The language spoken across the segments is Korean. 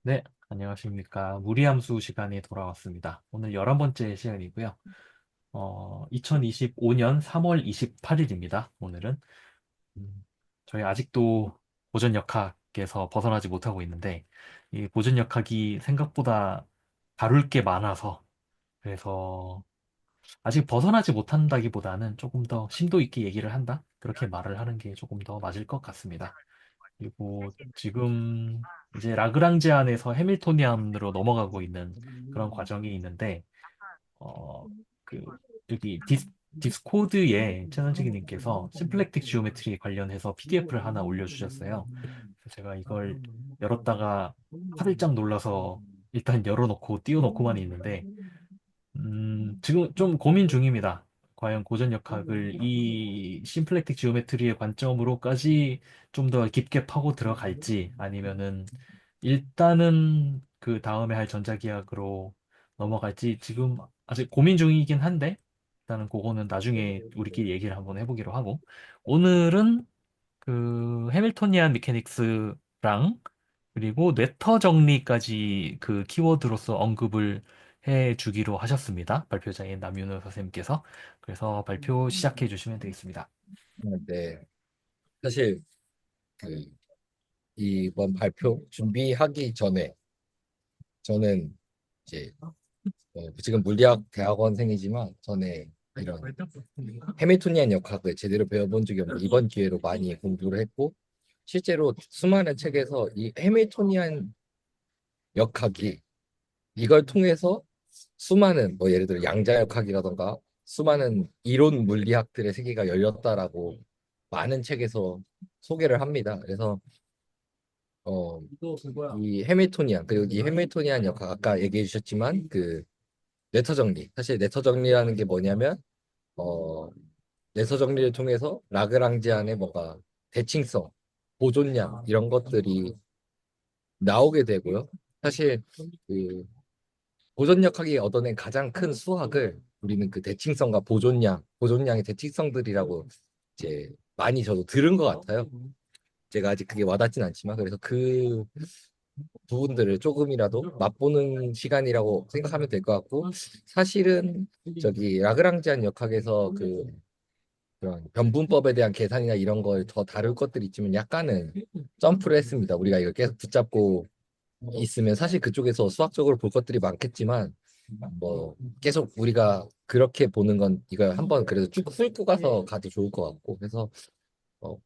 네, 안녕하십니까. 무리함수 시간이 돌아왔습니다. 오늘 11번째 시간이고요. 2025년 3월 28일입니다. 오늘은. 음, 저희 아직도 보전역학에서 벗어나지 못하고 있는데, 이 보전역학이 생각보다 다룰 게 많아서, 그래서 아직 벗어나지 못한다기보다는 조금 더 심도 있게 얘기를 한다? 그렇게 말을 하는 게 조금 더 맞을 것 같습니다. 그리고 지금 이제 라그랑지안에서 해밀토니안으로 넘어가고 있는 그런 과정이 있는데, 어, 그, 여기 디스코드에 최선식이님께서 심플렉틱 지오메트리 관련해서 PDF를 하나 올려주셨어요. 그래서 제가 이걸 열었다가 화들짝 놀라서 일단 열어놓고 띄워놓고만 있는데, 지금 좀 고민 중입니다. 과연 고전역학을 이 심플렉틱 지오메트리의 관점으로까지 좀 더 깊게 파고 들어갈지, 아니면은 일단은 그 다음에 할 전자기학으로 넘어갈지 지금 아직 고민 중이긴 한데, 일단은 그거는 나중에 우리끼리 얘기를 한번 해보기로 하고, 오늘은 그 해밀토니안 미케닉스랑 그리고 뇌터 정리까지 그 키워드로서 언급을 해 주기로 하셨습니다. 발표자인 남윤호 선생님께서. 그래서 발표 시작해 주시면 되겠습니다. 네, 사실 그 이번 발표 준비하기 전에 저는 이제 지금 물리학 대학원생이지만 전에 이런 해밀토니안 역학을 제대로 배워본 적이 없는데 이번 기회로 많이 공부를 했고 실제로 수많은 책에서 이 해밀토니안 역학이 이걸 통해서 수많은 뭐 예를 들어 양자역학이라던가 수많은 이론 물리학들의 세계가 열렸다라고 많은 책에서 소개를 합니다. 그래서 어, 이 해밀토니안 그리고 이 해밀토니안 역학 아까 얘기해 주셨지만 그 네터 정리 사실 네터 정리라는 게 뭐냐면 어 네터 정리를 통해서 라그랑지안의 뭔가 대칭성 보존량 이런 것들이 나오게 되고요. 사실 그 보존역학이 얻어낸 가장 큰 수학을 우리는 그 대칭성과 보존량의 대칭성들이라고 이제 많이 저도 들은 것 같아요. 제가 아직 그게 와닿진 않지만 그래서 그 부분들을 조금이라도 맛보는 시간이라고 생각하면 될 것 같고 사실은 저기 라그랑지안 역학에서 그 그런 변분법에 대한 계산이나 이런 걸 더 다룰 것들이 있지만 약간은 점프를 했습니다. 우리가 이걸 계속 붙잡고 있으면 사실 그쪽에서 수학적으로 볼 것들이 많겠지만 뭐 계속 우리가 그렇게 보는 건 이걸 한번 그래도 쭉 훑고 가도 좋을 것 같고 그래서 어,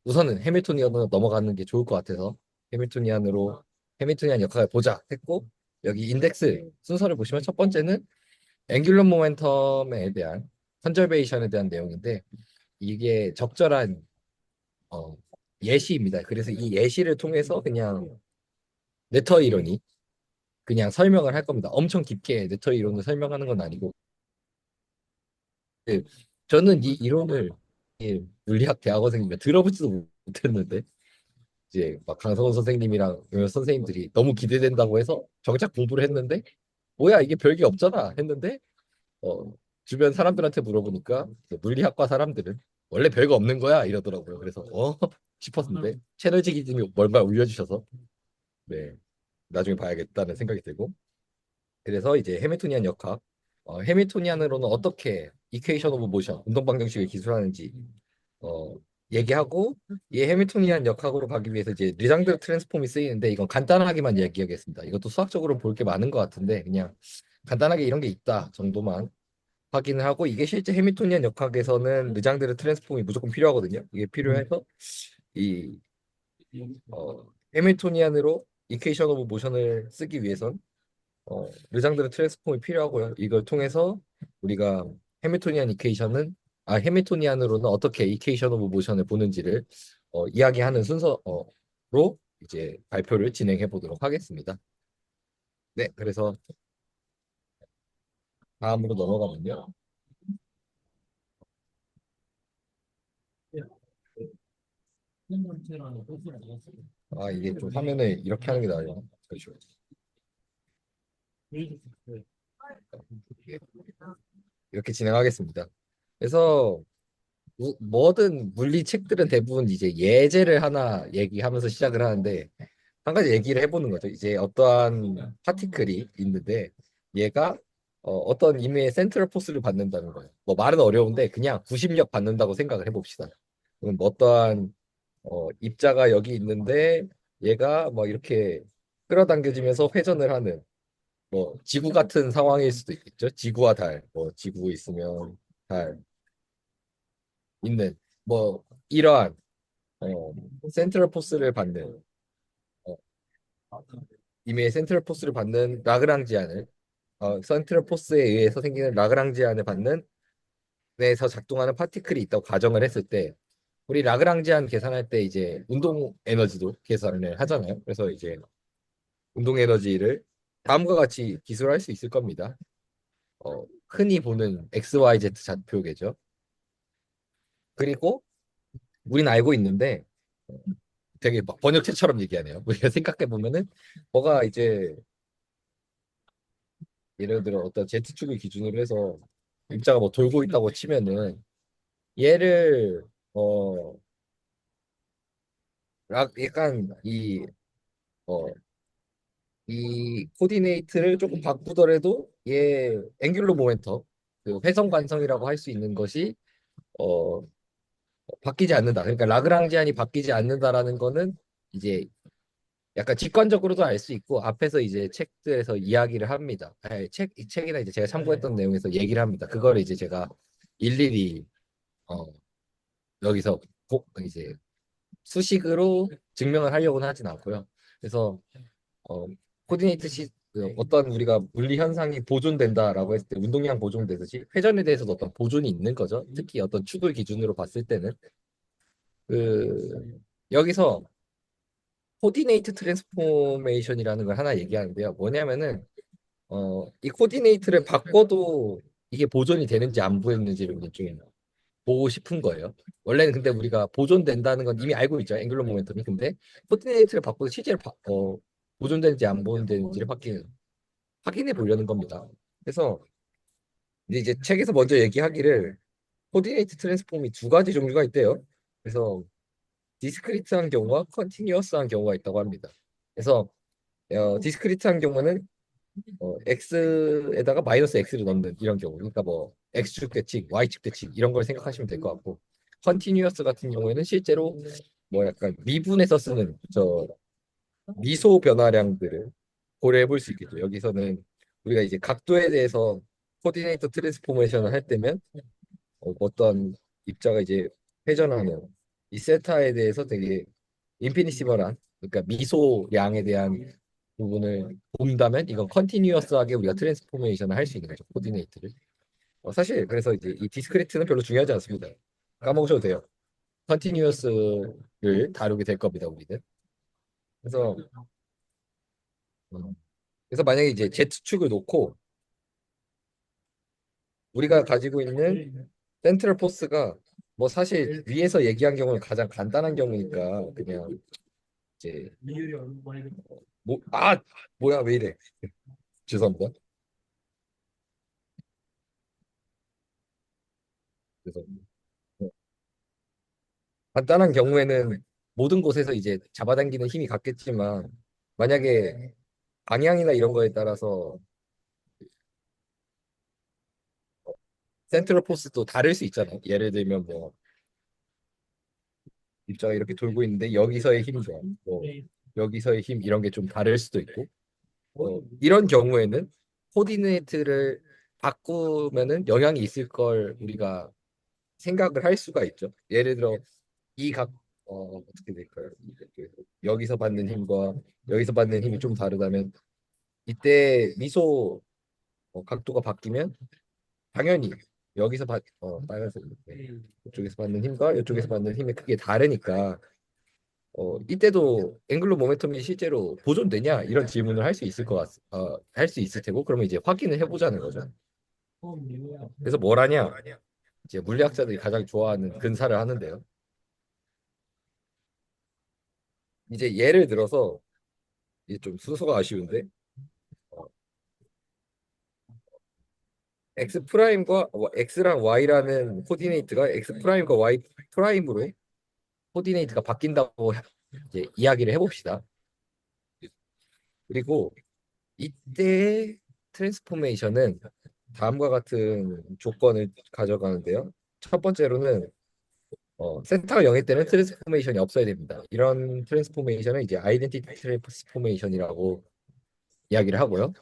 우선은 해밀토니안으로 넘어가는 게 좋을 것 같아서 해밀토니안으로 해밀토니안 역학을 보자 했고 여기 인덱스 순서를 보시면 첫 번째는 앵귤러 모멘텀에 대한 컨저베이션에 대한 내용인데 이게 적절한 어, 예시입니다. 그래서 이 예시를 통해서 그냥 네터 이론이 그냥 설명을 할 겁니다. 엄청 깊게 네터 이론을 설명하는 건 아니고 네, 저는 이 이론을 물리학 대학원생이면 들어보지도 못했는데 이제 막 강성원 선생님이랑 몇몇 선생님들이 너무 기대된다고 해서 정작 공부를 했는데 뭐야 이게 별게 없잖아 했는데 어, 주변 사람들한테 물어보니까 그 물리학과 사람들은 원래 별거 없는 거야 이러더라고요. 그래서 싶었는데 채널지 기님이 뭔가 올려주셔서 네 나중에 봐야겠다는 생각이 들고 그래서 이제 해밀토니안 역학 해밀토니안으로는 어떻게 이퀘이션 오브 모션 운동 방정식을 기술하는지 어, 얘기하고 이 해밀토니안 역학으로 가기 위해서 이제 르장드 트랜스폼이 쓰이는데 이건 간단하게만 얘기하겠습니다. 이것도 수학적으로 볼 게 많은 것 같은데 그냥 간단하게 이런 게 있다 정도만 확인을 하고 이게 실제 해밀토니안 역학에서는 르장드 트랜스폼이 무조건 필요하거든요. 이게 필요해서 이 해밀토니안으로 이퀘이션 오브 모션을 쓰기 위해선 르장드르 트랜스폼이 필요하고요. 이걸 통해서 우리가 해밀토니안 이퀘이션은 해밀토니안으로는 어떻게 이퀘이션 오브 모션을 보는지를 이야기하는 순서로 이제 발표를 진행해 보도록 하겠습니다. 네, 그래서 다음으로 넘어가면요. 이게 좀 화면을 이렇게 하는 게 나아요. 그렇죠. 이렇게 진행하겠습니다. 그래서 뭐든 물리 책들은 대부분 이제 예제를 하나 얘기하면서 시작을 하는데 한 가지 얘기를 해보는 거죠. 이제 어떠한 파티클이 있는데 얘가 어떤 임의의 센트럴 포스를 받는다는 거예요. 뭐 말은 어려운데 그냥 구심력 받는다고 생각을 해봅시다. 그럼 뭐 어떠한 입자가 여기 있는데 얘가 뭐 이렇게 끌어당겨지면서 회전을 하는 뭐 지구 같은 상황일 수도 있겠죠. 지구와 달, 뭐 지구 있으면 달 있는 뭐 이러한 센트럴 포스를 받는 어, 임의의 센트럴 포스를 받는 라그랑지안을 센트럴 포스에 의해서 생기는 라그랑지안을 받는 에서 작동하는 파티클이 있다고 가정을 했을 때 우리 라그랑지안 계산할 때 이제 운동 에너지도 계산을 하잖아요. 그래서 이제 운동 에너지를 다음과 같이 기술할 수 있을 겁니다. 흔히 보는 XYZ 좌표계죠. 그리고 우리는 알고 있는데 되게 막 번역체처럼 얘기하네요. 우리가 생각해 보면은 뭐가 이제 예를 들어 어떤 Z축을 기준으로 해서 입자가 뭐 돌고 있다고 치면은 얘를 어 약간 어, 이 코디네이트를 조금 바꾸더라도 얘 앵귤러 모멘텀 그 회선 관성이라고 할 수 있는 것이 어 바뀌지 않는다. 그러니까 라그랑지안이 바뀌지 않는다라는 거는 이제 약간 직관적으로도 알 수 있고 앞에서 이제 책들에서 이야기를 합니다. 이 책이나 이제 제가 참고했던 내용에서 얘기를 합니다. 그거를 이제 제가 일일이 어, 여기서 이제 수식으로 증명을 하려고는 하진 않고요. 그래서 어, 코디네이트 그 어떤 우리가 물리 현상이 보존된다라고 했을 때 운동량 보존되듯이 회전에 대해서도 어떤 보존이 있는 거죠. 특히 어떤 축을 기준으로 봤을 때는 그 여기서 코디네이트 트랜스포메이션이라는 걸 하나 얘기하는데요. 뭐냐면은 이 코디네이트를 바꿔도 이게 보존이 되는지 안 되는지를 좀 보고 싶은 거예요. 원래는 근데 우리가 보존된다는 건 이미 알고 있죠. 앵글러 모멘텀이. 근데 코디네이트를 바꿔도 실제로 보존되는지 안 보존되는지를 확인해 보려는 겁니다. 그래서 이제 책에서 먼저 얘기하기를 코디네이트 트랜스폼이 두 가지 종류가 있대요. 그래서 디스크리트한 경우와 컨티뉴어스한 경우가 있다고 합니다. 그래서 디스크리트한 경우는 x에다가 마이너스 x를 넣는 이런 경우. 그러니까 뭐 x축 대칭, y축 대칭 이런 걸 생각하시면 될 것 같고 컨티뉴어스 같은 경우에는 실제로 뭐 약간 미분에서 쓰는 저 미소 변화량들을 고려해 볼 수 있겠죠. 여기서는 우리가 이제 각도에 대해서 코디네이터 트랜스포메이션을 할 때면 어떤 입자가 이제 회전하는 이 세타에 대해서 되게 인피니시멀한 그러니까 미소량에 대한 부분을 본다면 이건 컨티뉴어스하게 우리가 트랜스포메이션을 할 수 있는 거죠. 코디네이트를. 사실 그래서 이제 이 디스크리트는 별로 중요하지 않습니다. 까먹으셔도 돼요. 컨티뉴어스를 다루게 될 겁니다, 우리는. 그래서 음, 그래서 만약에 이제 Z축을 놓고 우리가 가지고 있는 센트럴 포스가 뭐 사실 위에서 얘기한 경우는 가장 간단한 경우니까 그냥 이제 뭐야 왜 이래 죄송합니다. 그래서 간단한 경우에는 모든 곳에서 이제 잡아당기는 힘이 같겠지만 만약에 방향이나 이런 거에 따라서 센트럴 포스도 다를 수 있잖아요. 예를 들면 뭐 입자가 이렇게 돌고 있는데 여기서의 힘과 뭐 여기서의 힘 이런 게 좀 다를 수도 있고 이런 경우에는 코디네이트를 바꾸면은 영향이 있을 걸 우리가 생각을 할 수가 있죠. 예를 들어 이 각 어떻게 될까요? 여기서 받는 힘과 여기서 받는 힘이 좀 다르다면 이때 미소 각도가 바뀌면 당연히 여기서 빨간색 이쪽에서 받는 힘과 이쪽에서 받는 힘이 크게 다르니까 이때도 앵글로 모멘텀이 실제로 보존되냐 이런 질문을 할 수 있을 할 수 있을 테고 그러면 이제 확인을 해보자는 거죠. 그래서 뭘 하냐? 이제 물리학자들이 가장 좋아하는 근사를 하는데요. 이제 예를 들어서 이게 좀 순서가 아쉬운데 어, x 프라임과 x랑 y라는 코디네이트가 x 프라임과 y 프라임으로 코디네이트가 바뀐다고 이제 이야기를 해봅시다. 그리고 이때의 트랜스포메이션은 다음과 같은 조건을 가져가는데요. 첫 번째로는 세타가 0일 때는 트랜스포메이션이 없어야 됩니다. 이런 트랜스포메이션은 이제 아이덴티티 트랜스포메이션이라고 이야기를 하고요.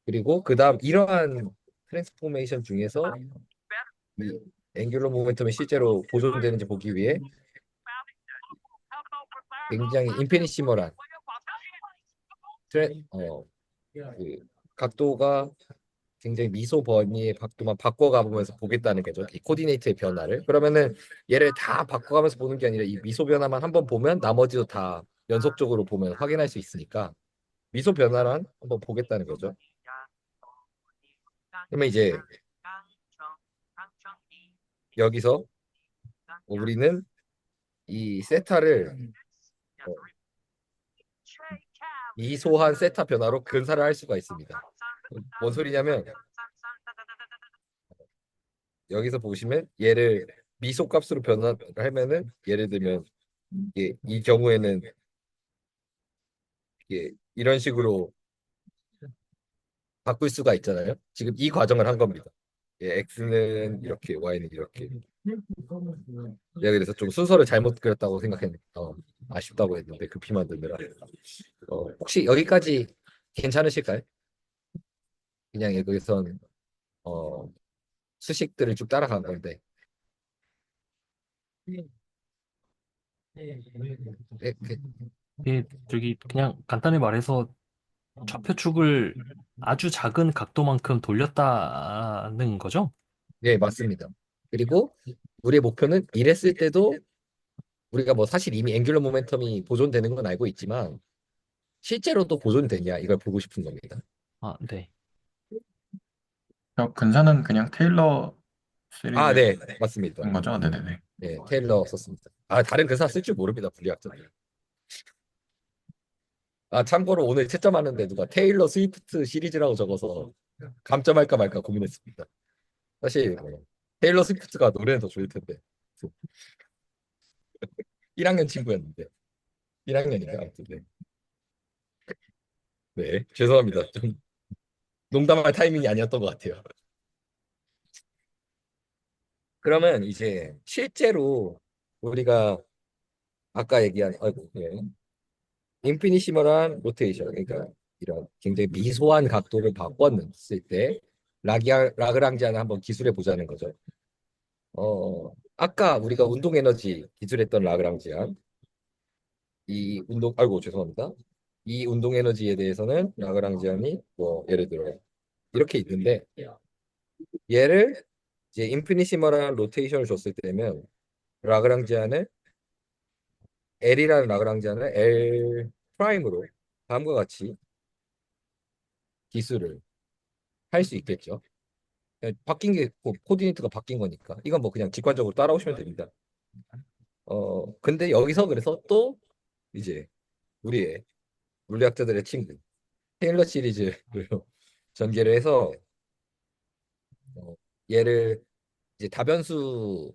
그리고 그 다음 이러한 트랜스포메이션 중에서 이 앵귤러 모멘텀이 실제로 보존되는지 보기 위해 굉장히 인피니시멀한 트랜 그 각도가 굉장히 미소 범위의 각도만 바꿔가면서 보겠다는 거죠. 이 코디네이트의 변화를. 그러면은 얘를 다 바꿔가면서 보는 게 아니라 이 미소 변화만 한번 보면 나머지도 다 연속적으로 보면 확인할 수 있으니까 미소 변화란 한번 보겠다는 거죠. 그러면 이제 여기서 우리는 이 세타를 어, 미소한 세타 변화로 근사를 할 수가 있습니다. 뭔 소리냐면 여기서 보시면 얘를 미소 값으로 변화를 하면은 예를 들면 이 경우에는 이게 이런 식으로 바꿀 수가 있잖아요. 지금 이 과정을 한 겁니다. x는 이렇게, y는 이렇게. 내가 그래서 좀 순서를 잘못 그렸다고 생각했는데, 아쉽다고 했는데 급히 만드느라. 혹시 여기까지 괜찮으실까요? 그냥 여기선 어, 수식들을 쭉 따라간 건데. 네, 예, 저기 그냥 간단히 말해서 좌표축을 아주 작은 각도만큼 돌렸다는 거죠? 네, 맞습니다. 그리고 우리의 목표는 이랬을 때도 우리가 뭐 사실 이미 앵귤러 모멘텀이 보존되는 건 알고 있지만 실제로도 보존되냐 이걸 보고 싶은 겁니다. 아, 네. 근사는 그냥 테일러 아, 시리즈 네, 맞습니다. 인 거죠? 네네네. 네, 테일러 썼습니다. 아, 다른 근사 쓸 줄 모릅니다, 물리학자들. 아, 참고로 오늘 채점하는데 누가 테일러 스위프트 시리즈라고 적어서 감점할까 말까 고민했습니다. 사실 테일러 스위프트가 노래는 더 좋을 텐데. 1학년 친구였는데. 1학년인가? 아무튼 네. 네, 죄송합니다. 좀 농담할 타이밍이 아니었던 것 같아요. 그러면 이제 실제로 우리가 아까 얘기한 예. 인피니시멀한 로테이션 그러니까 이런 굉장히 미소한 각도를 바꿨을 때 라그랑지안을 한번 기술해 보자는 거죠. 아까 우리가 운동 에너지 기술했던 라그랑지안 이 운동 아이고 죄송합니다. 이 운동 에너지에 대해서는 라그랑지안이 뭐 예를 들어 이렇게 있는데 얘를 이제 인피니시멀한 로테이션을 줬을 때면 라그랑지안을 L이라는 라그랑지안을 L 프라임으로 다음과 같이 기술을 할 수 있겠죠. 바뀐 게 코디네이트가 바뀐 거니까 이건 뭐 그냥 직관적으로 따라오시면 됩니다. 근데 여기서 그래서 또 이제 우리의 물리학자들의 친구 테일러 시리즈를 전개를 해서 어, 얘를 이제 다변수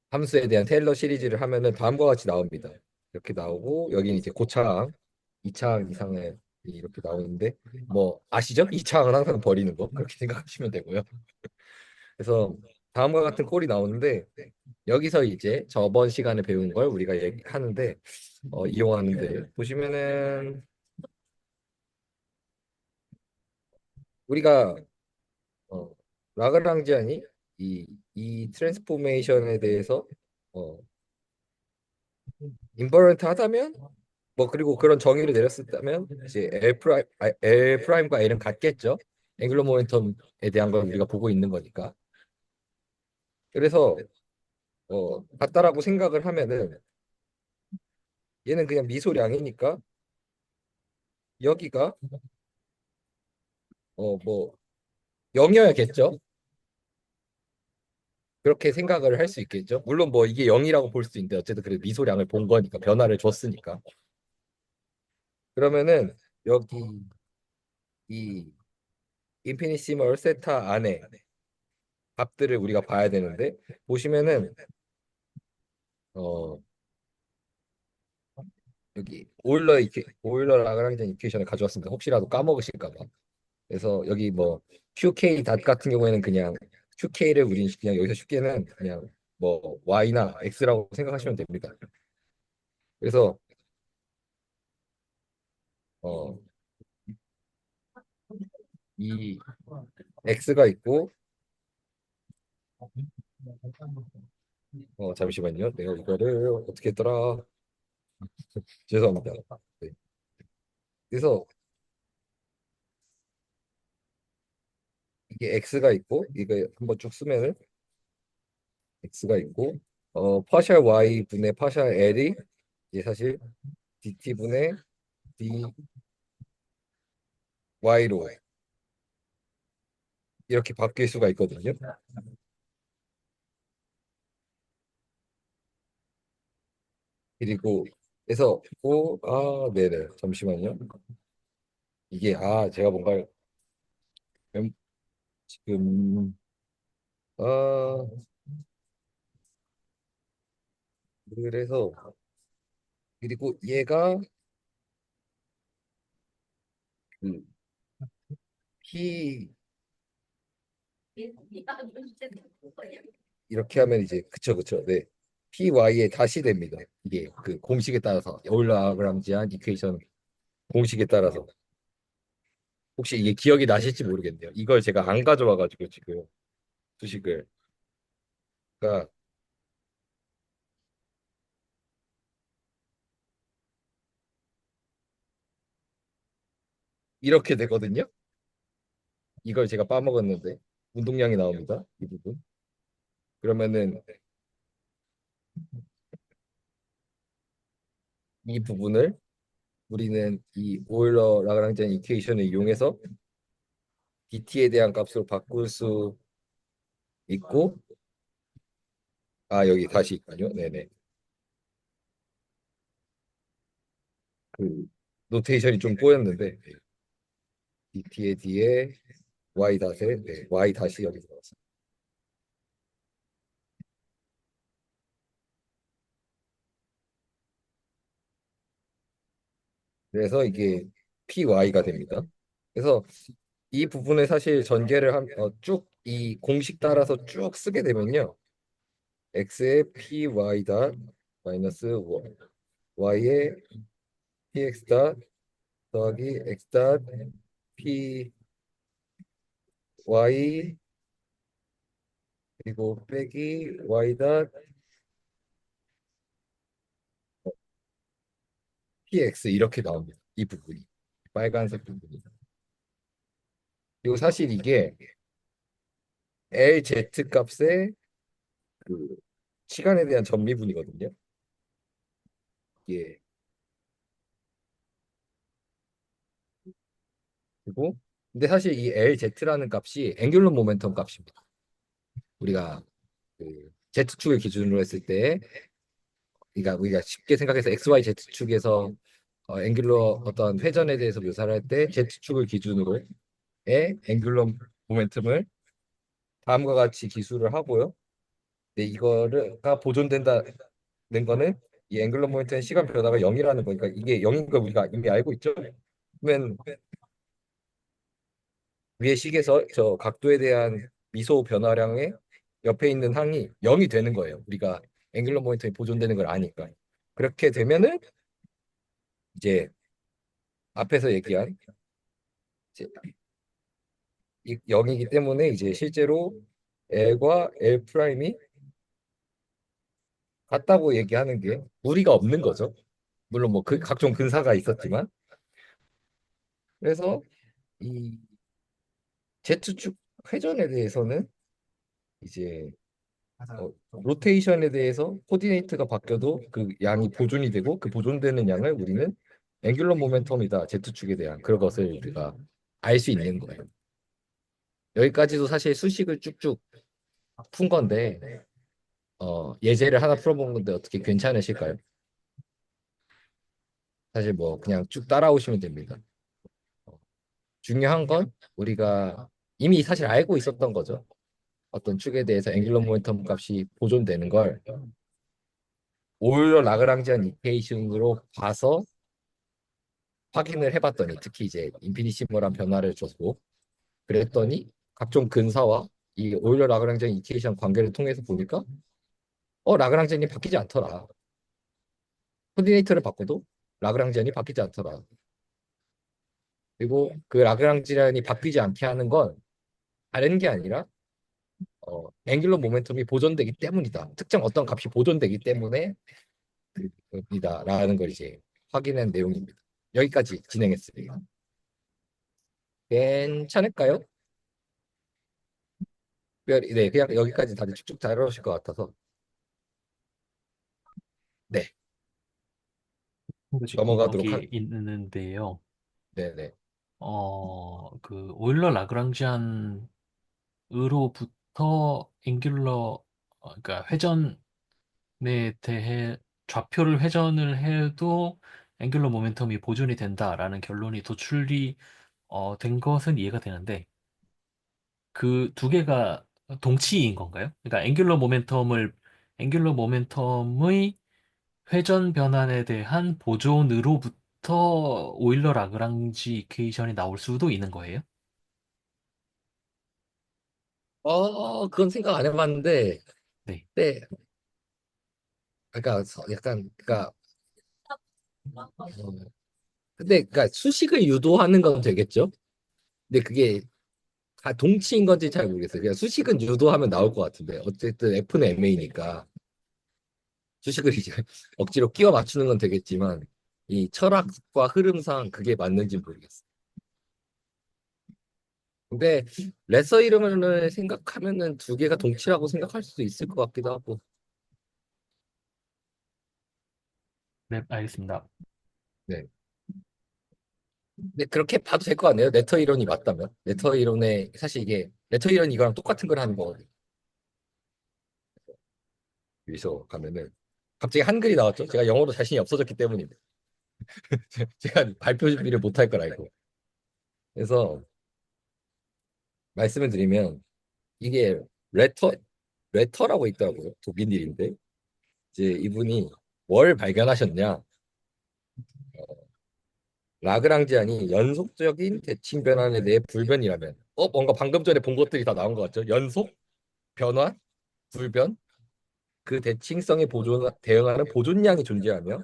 함수에 대한 테일러 시리즈를 하면은 다음과 같이 나옵니다. 이렇게 나오고 여기는 이제 고차항 2차항 이상의 이렇게 나오는데 뭐 아시죠? 2차항은 항상 버리는 거 그렇게 생각하시면 되고요. 그래서 다음과 같은 꼴이 나오는데 여기서 이제 저번 시간에 배운 걸 우리가 얘기하는데 이용하는데 보시면은 우리가 어, 라그랑지안이 이 트랜스포메이션에 대해서 어, 인버런트 하다면 뭐 그리고 그런 정의를 내렸었다면 이제 L 프라임과 L은 같겠죠. 앵글러 모멘텀에 대한 걸 우리가 보고 있는 거니까. 그래서 같다라고 생각을 하면은 얘는 그냥 미소량이니까 여기가 뭐 0이어야겠죠. 그렇게 생각을 할 수 있겠죠. 물론 뭐 이게 0이라고 볼 수도 있는데 어쨌든 그래 미소량을 본 거니까 변화를 줬으니까. 그러면은 여기 이 인피니시멀 세타 안에 값들을 우리가 봐야 되는데 보시면은 어 여기 오일러 라그랑전 이퀘이션을 가져왔습니다. 혹시라도 까먹으실까 봐. 그래서 여기 뭐 QK 닷 같은 경우에는 그냥 QK를 우린 그냥 여기서 쉽게는 그냥 뭐 Y나 X라고 생각하시면 됩니다. 그래서 어, 이 X가 있고 잠시만요. 내가 이거를 어떻게 했더라? 죄송합니다. 네. 그래서 이게 X가 있고 이거 한번 쭉 쓰면은 X가 있고 파셜 Y 분의 파셜 L이 이게 사실 DT 분의 DY로 이렇게 바뀔 수가 있거든요. 그리고 그래서 네네 잠시만요. 이게 제가 뭔가 지금 아 그래서 그리고 얘가 그 P 이렇게 하면 이제 그쵸 네 PY에 다시 됩니다. 이게 그 공식에 따라서 올라그람지한 이퀘이션 공식에 따라서 혹시 이게 기억이 나실지 모르겠네요. 이걸 제가 안 가져와가지고 지금 수식을 그러니까 이렇게 되거든요. 이걸 제가 빠먹었는데 운동량이 나옵니다. 이 부분. 그러면은 이 부분을 우리는 이 오일러 라그랑지안 이퀘이션을 이용해서 dt에 대한 값으로 바꿀 수 있고 여기 다시 있군요. 네네. 그 노테이션이 좀 꼬였는데 dt의 뒤에 y 닷에 y 다시 여기 들어갔어요. 그래서 이게 py가 됩니다. 그래서 이 부분에 사실 전개를 쭉이 공식 따라서 쭉 쓰게 되면요. x의 py 닷 마이너스 y의 px 닷 더하기 x 닷 py 그리고 빼기 y 닷 px 이렇게 나옵니다. 이 부분이 빨간색 부분이. 그리고 사실 이게 LZ 값의 그 시간에 대한 전미분이거든요. 이게 그리고 근데 사실 이 LZ라는 값이 앵귤러 모멘텀 값입니다. 우리가 그 Z축을 기준으로 했을 때 그러니까 우리가 쉽게 생각해서 XYZ축에서 앵귤러 어떤 회전에 대해서 묘사를 할 때 Z축을 기준으로의 앵귤러 모멘텀을 다음과 같이 기술을 하고요. 근데 이거가 보존된다는 거는 이 앵글러 모멘트의 시간 변화가 0이라는 거니까 이게 0인 걸 우리가 이미 알고 있죠. 그러면 위의 식에서 저 각도에 대한 미소 변화량의 옆에 있는 항이 0이 되는 거예요. 우리가 앵글러 모멘텀이 보존되는 걸 아니까. 그렇게 되면은 이제 앞에서 얘기한 이제 0이기 때문에 이제 실제로 L과 L 프라임이 같다고 얘기하는 게 무리가 없는 거죠. 물론 뭐 그 각종 근사가 있었지만 그래서 이 Z축 회전에 대해서는 이제 로테이션에 대해서 코디네이트가 바뀌어도 그 양이 보존이 되고 그 보존되는 양을 우리는 앵귤러 모멘텀이다. Z축에 대한 그런 것을 우리가 알 수 있는 거예요. 여기까지도 사실 수식을 쭉쭉 푼 건데 예제를 하나 풀어본 건데 어떻게 괜찮으실까요? 사실 뭐 그냥 쭉 따라오시면 됩니다. 어, 중요한 건 우리가 이미 사실 알고 있었던 거죠. 어떤 축에 대해서 앵귤러 모멘텀 값이 보존되는 걸 오일러 라그랑지안 이퀘이션으로 봐서 확인을 해봤더니 특히 이제 인피니시멀한 변화를 줬고 그랬더니 각종 근사와 이 오일러 라그랑지안 이퀘이션 관계를 통해서 보니까 라그랑지안이 바뀌지 않더라. 코디네이터를 바꿔도 라그랑지안이 바뀌지 않더라. 그리고 그 라그랑지안이 바뀌지 않게 하는 건 다른 게 아니라 앵귤러 모멘텀이 보존되기 때문이다. 특정 어떤 값이 보존되기 때문에 이다라는 걸 이제 확인한 내용입니다. 여기까지 진행했습니다. 괜찮을까요? 네, 그냥 여기까지 다들 쭉쭉 잘 오실 것 같아서 네, 한 가지 궁금한 넘어가도록 게 있는데요. 네네. 그 오일러 라그랑지안으로부터 그러니까 회전에 대해 좌표를 회전을 해도 앵귤러 모멘텀이 보존이 된다라는 결론이 도출이 된 것은 이해가 되는데 그 두 개가 동치인 건가요? 그러니까 앵귤러 모멘텀의 회전 변환에 대한 보존으로부터 오일러 라그랑지 이퀘이션이 나올 수도 있는 거예요? 그건 생각 안 해봤는데, 네. 네, 그러니까 약간, 그러니까, 근데 그러니까 수식을 유도하는 건 되겠죠? 근데 그게 다 동치인 건지 잘 모르겠어요. 그냥 수식은 유도하면 나올 것 같은데, 어쨌든 F는 MA니까 수식을 이제 억지로 끼워 맞추는 건 되겠지만, 이 철학과 흐름상 그게 맞는지 모르겠어요. 근데 레서 이름을 생각하면은 두 개가 동치라고 생각할 수도 있을 것 같기도 하고. 네, 알겠습니다. 네. 근데 그렇게 봐도 될 것 같네요. 레터 이론이 맞다면. 레터 이론에 사실 이게 레터 이론이 이거랑 똑같은 걸 하는 거거든요. 여기서 가면은 갑자기 한글이 나왔죠. 제가 영어로 자신이 없어졌기 때문입니다. 제가 발표 준비를 못할 걸 알고. 그래서 말씀을 드리면 이게 레터 레터라고 있더라고요. 독일인데 이제 이분이 뭘 발견하셨냐? 라그랑지안이 연속적인 대칭 변환에 대해 불변이라면 뭔가 방금 전에 본 것들이 다 나온 것 같죠? 연속 변환 불변 그 대칭성에 대응하는 보존량이 존재하며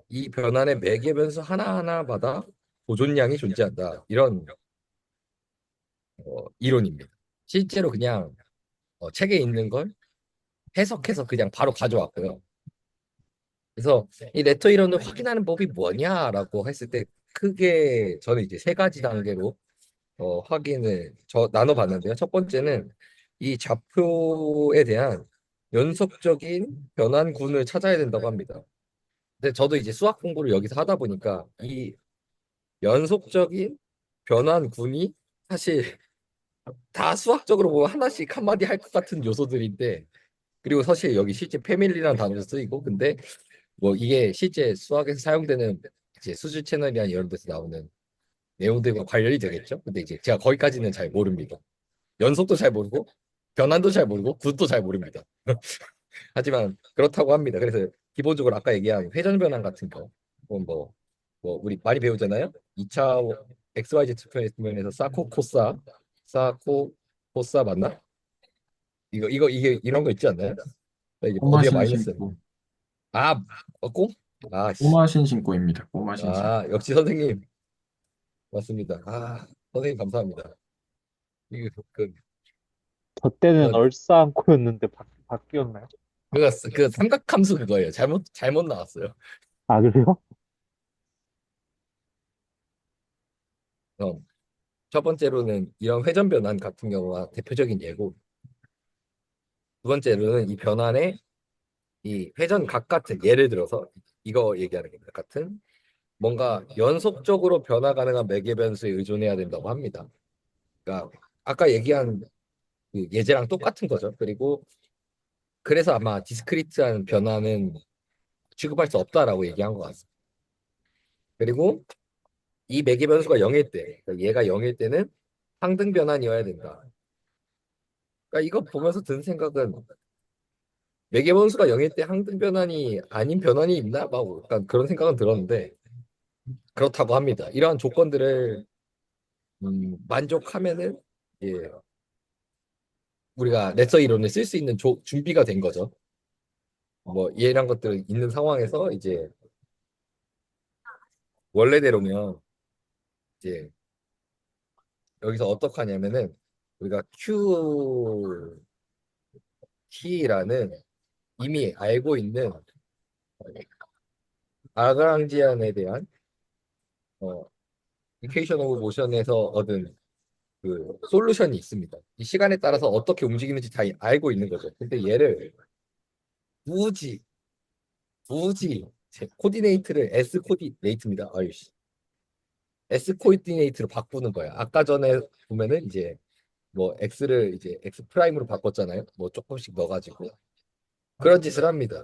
이 변환의 매개 변수 하나하나마다 보존량이 존재한다. 이런 이론입니다. 실제로 그냥 책에 있는 걸 해석해서 그냥 바로 가져왔고요. 그래서 이 레터 이론을 확인하는 법이 뭐냐라고 했을 때 크게 저는 이제 세 가지 단계로 확인을 나눠봤는데요. 첫 번째는 이 좌표에 대한 연속적인 변환군을 찾아야 된다고 합니다. 근데 저도 이제 수학 공부를 여기서 하다 보니까 이 연속적인 변환군이 사실 다 수학적으로 보면 하나씩 한마디 할 것 같은 요소들인데 그리고 사실 여기 실제 패밀리라는 단어도 쓰이고 근데 뭐 이게 실제 수학에서 사용되는 이제 수질 채널이나 이런 데서 나오는 내용들과 관련이 되겠죠. 근데 이제 제가 거기까지는 잘 모릅니다. 연속도 잘 모르고 변환도 잘 모르고 굿도 잘 모릅니다. 하지만 그렇다고 합니다. 그래서 기본적으로 아까 얘기한 회전 변환 같은 거, 뭐 우리 많이 배우잖아요. 2차 XYZ 표면에서 사코 코사 맞나? 이게 이런 거 있지 않나요? 이게 어디에 꼬마신 마이너스? 신고, 아, 꼭? 씨. 꼬마신 신고입니다. 꼬마신 신고. 역시 선생님 맞습니다. 선생님 감사합니다. 이게 저 때는 그, 얼싸안고였는데 바뀌었나요? 그 삼각함수 그거예요. 잘못 나왔어요. 아, 그래요? 어, 첫 번째로는 이런 회전 변환 같은 경우가 대표적인 예고, 두 번째로는 이 변환의 이 회전각 같은 예를 들어서 이거 얘기하는 겁니다. 같은 뭔가 연속적으로 변화 가능한 매개 변수에 의존해야 된다고 합니다. 그러니까 아까 얘기한 그 예제랑 똑같은 거죠. 그리고 그래서 아마 디스크리트한 변화는 취급할 수 없다라고 얘기한 것 같습니다. 그리고 이 매개 변수가 0일 때, 그러니까 얘가 0일 때는 상등 변환이어야 된다. 그러니까 이거 보면서 든 생각은 매개 번수가 0일 때 항등 변환이 아닌 변환이 있나? 막 약간 그런 생각은 들었는데 그렇다고 합니다. 이러한 조건들을 만족하면은 예, 우리가 넷서 이론을 쓸 수 있는 준비가 된 거죠. 뭐 이런 것들이 있는 상황에서 이제 원래대로면 이제 여기서 어떻게 하냐면은 우리가 QT라는 이미 알고 있는 라그랑지안에 대한 이퀘이션 오브 모션에서 얻은 그 솔루션이 있습니다. 이 시간에 따라서 어떻게 움직이는지 다 알고 있는 거죠. 근데 얘를 굳이 제 코디네이트를 S 코디네이트입니다. 아유씨. S 코디네이트로 바꾸는 거야. 아까 전에 보면은 이제 뭐 X를 이제 X 프라임으로 바꿨잖아요. 뭐 조금씩 넣어가지고 그런 짓을 합니다.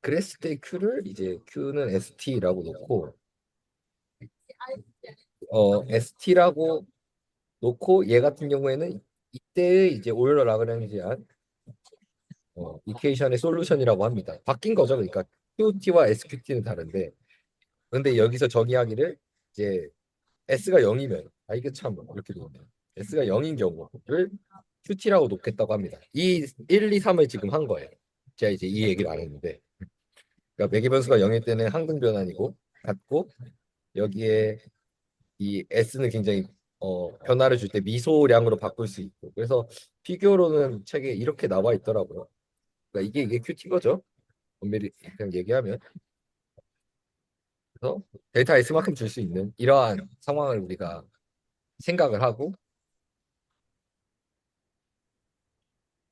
그랬을 때 Q를 이제 Q는 ST라고 놓고 ST라고 놓고 얘 같은 경우에는 이때의 이제 오일러 라그랑지안 이퀘이션의 솔루션이라고 합니다. 바뀐 거죠. 그러니까 QT와 SQT는 다른데 근데 여기서 정의하기를 이제 S가 0이면 이게 참 이렇게 되네요. S가 0인 경우를 QT라고 놓겠다고 합니다. 이 1, 2, 3을 지금 한 거예요. 제가 이제 이 얘기를 안 했는데 그러니까 매개 변수가 0일 때는 항등 변환이고 같고 여기에 이 S는 굉장히 변화를 줄 때 미소량으로 바꿀 수 있고 그래서 피규어로는 책에 이렇게 나와 있더라고요. 그러니까 이게 QT 거죠. 엄밀히 그냥 얘기하면 그래서 데이터 S만큼 줄 수 있는 이러한 상황을 우리가 생각을 하고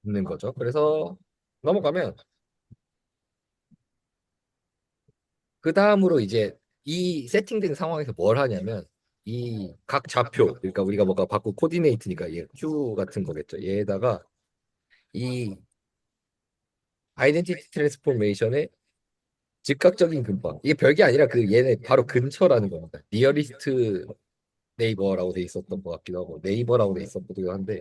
있는 거죠. 그래서 넘어가면 그 다음으로 이제 이 세팅된 상황에서 뭘 하냐면 이 각 좌표 그러니까 우리가 뭐가 바꾸 코디네이트니까 얘 Q 같은 거겠죠. 얘에다가 이 아이덴티티 트랜스포메이션의 즉각적인 근방 이게 별게 아니라 그 얘네 바로 근처라는 겁니다. 니어리스트 네이버라고 돼 있었던 것 같기도 하고 네이버라고 돼 있었기도 한데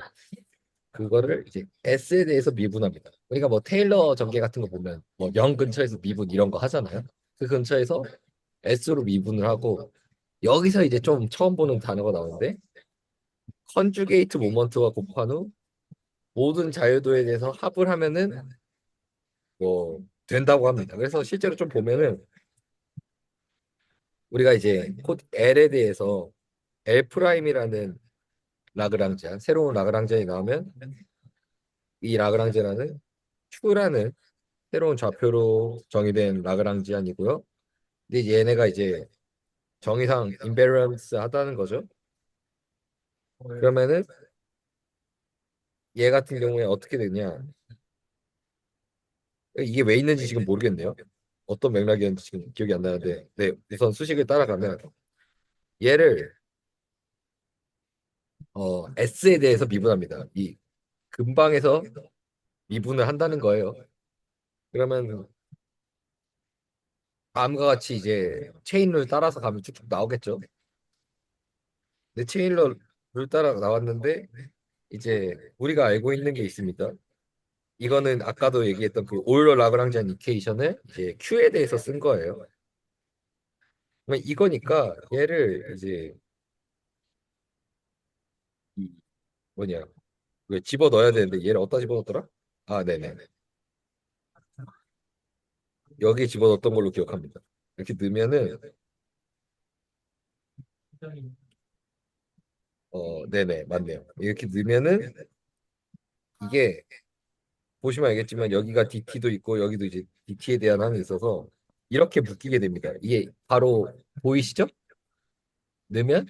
그거를 이제 S에 대해서 미분합니다. 우리가 뭐 테일러 전개 같은 거 보면 뭐 0 근처에서 미분 이런 거 하잖아요. 그 근처에서 S로 미분을 하고 여기서 이제 좀 처음 보는 단어가 나오는데 컨주게이트 모먼트와 곱한 후 모든 자유도에 대해서 합을 하면은 뭐 된다고 합니다. 그래서 실제로 좀 보면은 우리가 이제 코드 L에 대해서 L 프라임이라는 라그랑지안 새로운 라그랑지안이 나오면 이 라그랑지안은 Q라는 새로운 좌표로 정의된 라그랑지안이고요. 근데 얘네가 이제 정의상 인베런스 하다는 거죠. 그러면은 얘 같은 경우에 어떻게 되냐? 이게 왜 있는지 지금 모르겠네요. 어떤 맥락이었는지 지금 기억이 안 나는데, 네, 우선 수식을 따라가면 얘를 S에 대해서 미분합니다. 이 근방에서 미분을 한다는 거예요. 그러면 다음과 같이 이제 체인룰 따라서 가면 쭉쭉 나오겠죠. 근데 체인룰 따라 나왔는데 이제 우리가 알고 있는 게 있습니다. 이거는 아까도 얘기했던 그 오일러 라그랑지안 이퀘이션을 이제 Q에 대해서 쓴 거예요. 그러면 이거니까 얘를 이제 이 뭐냐 왜 집어 넣어야 되는데 얘를 어디다 집어 넣었더라? 아, 네네. 여기 집어 넣었던 걸로 기억합니다. 이렇게 넣으면은 네네, 맞네요. 이렇게 넣으면은 이게 보시면 알겠지만 여기가 DT도 있고 여기도 이제 DT에 대한 항이 있어서 이렇게 묶이게 됩니다. 이게 바로 보이시죠? 넣으면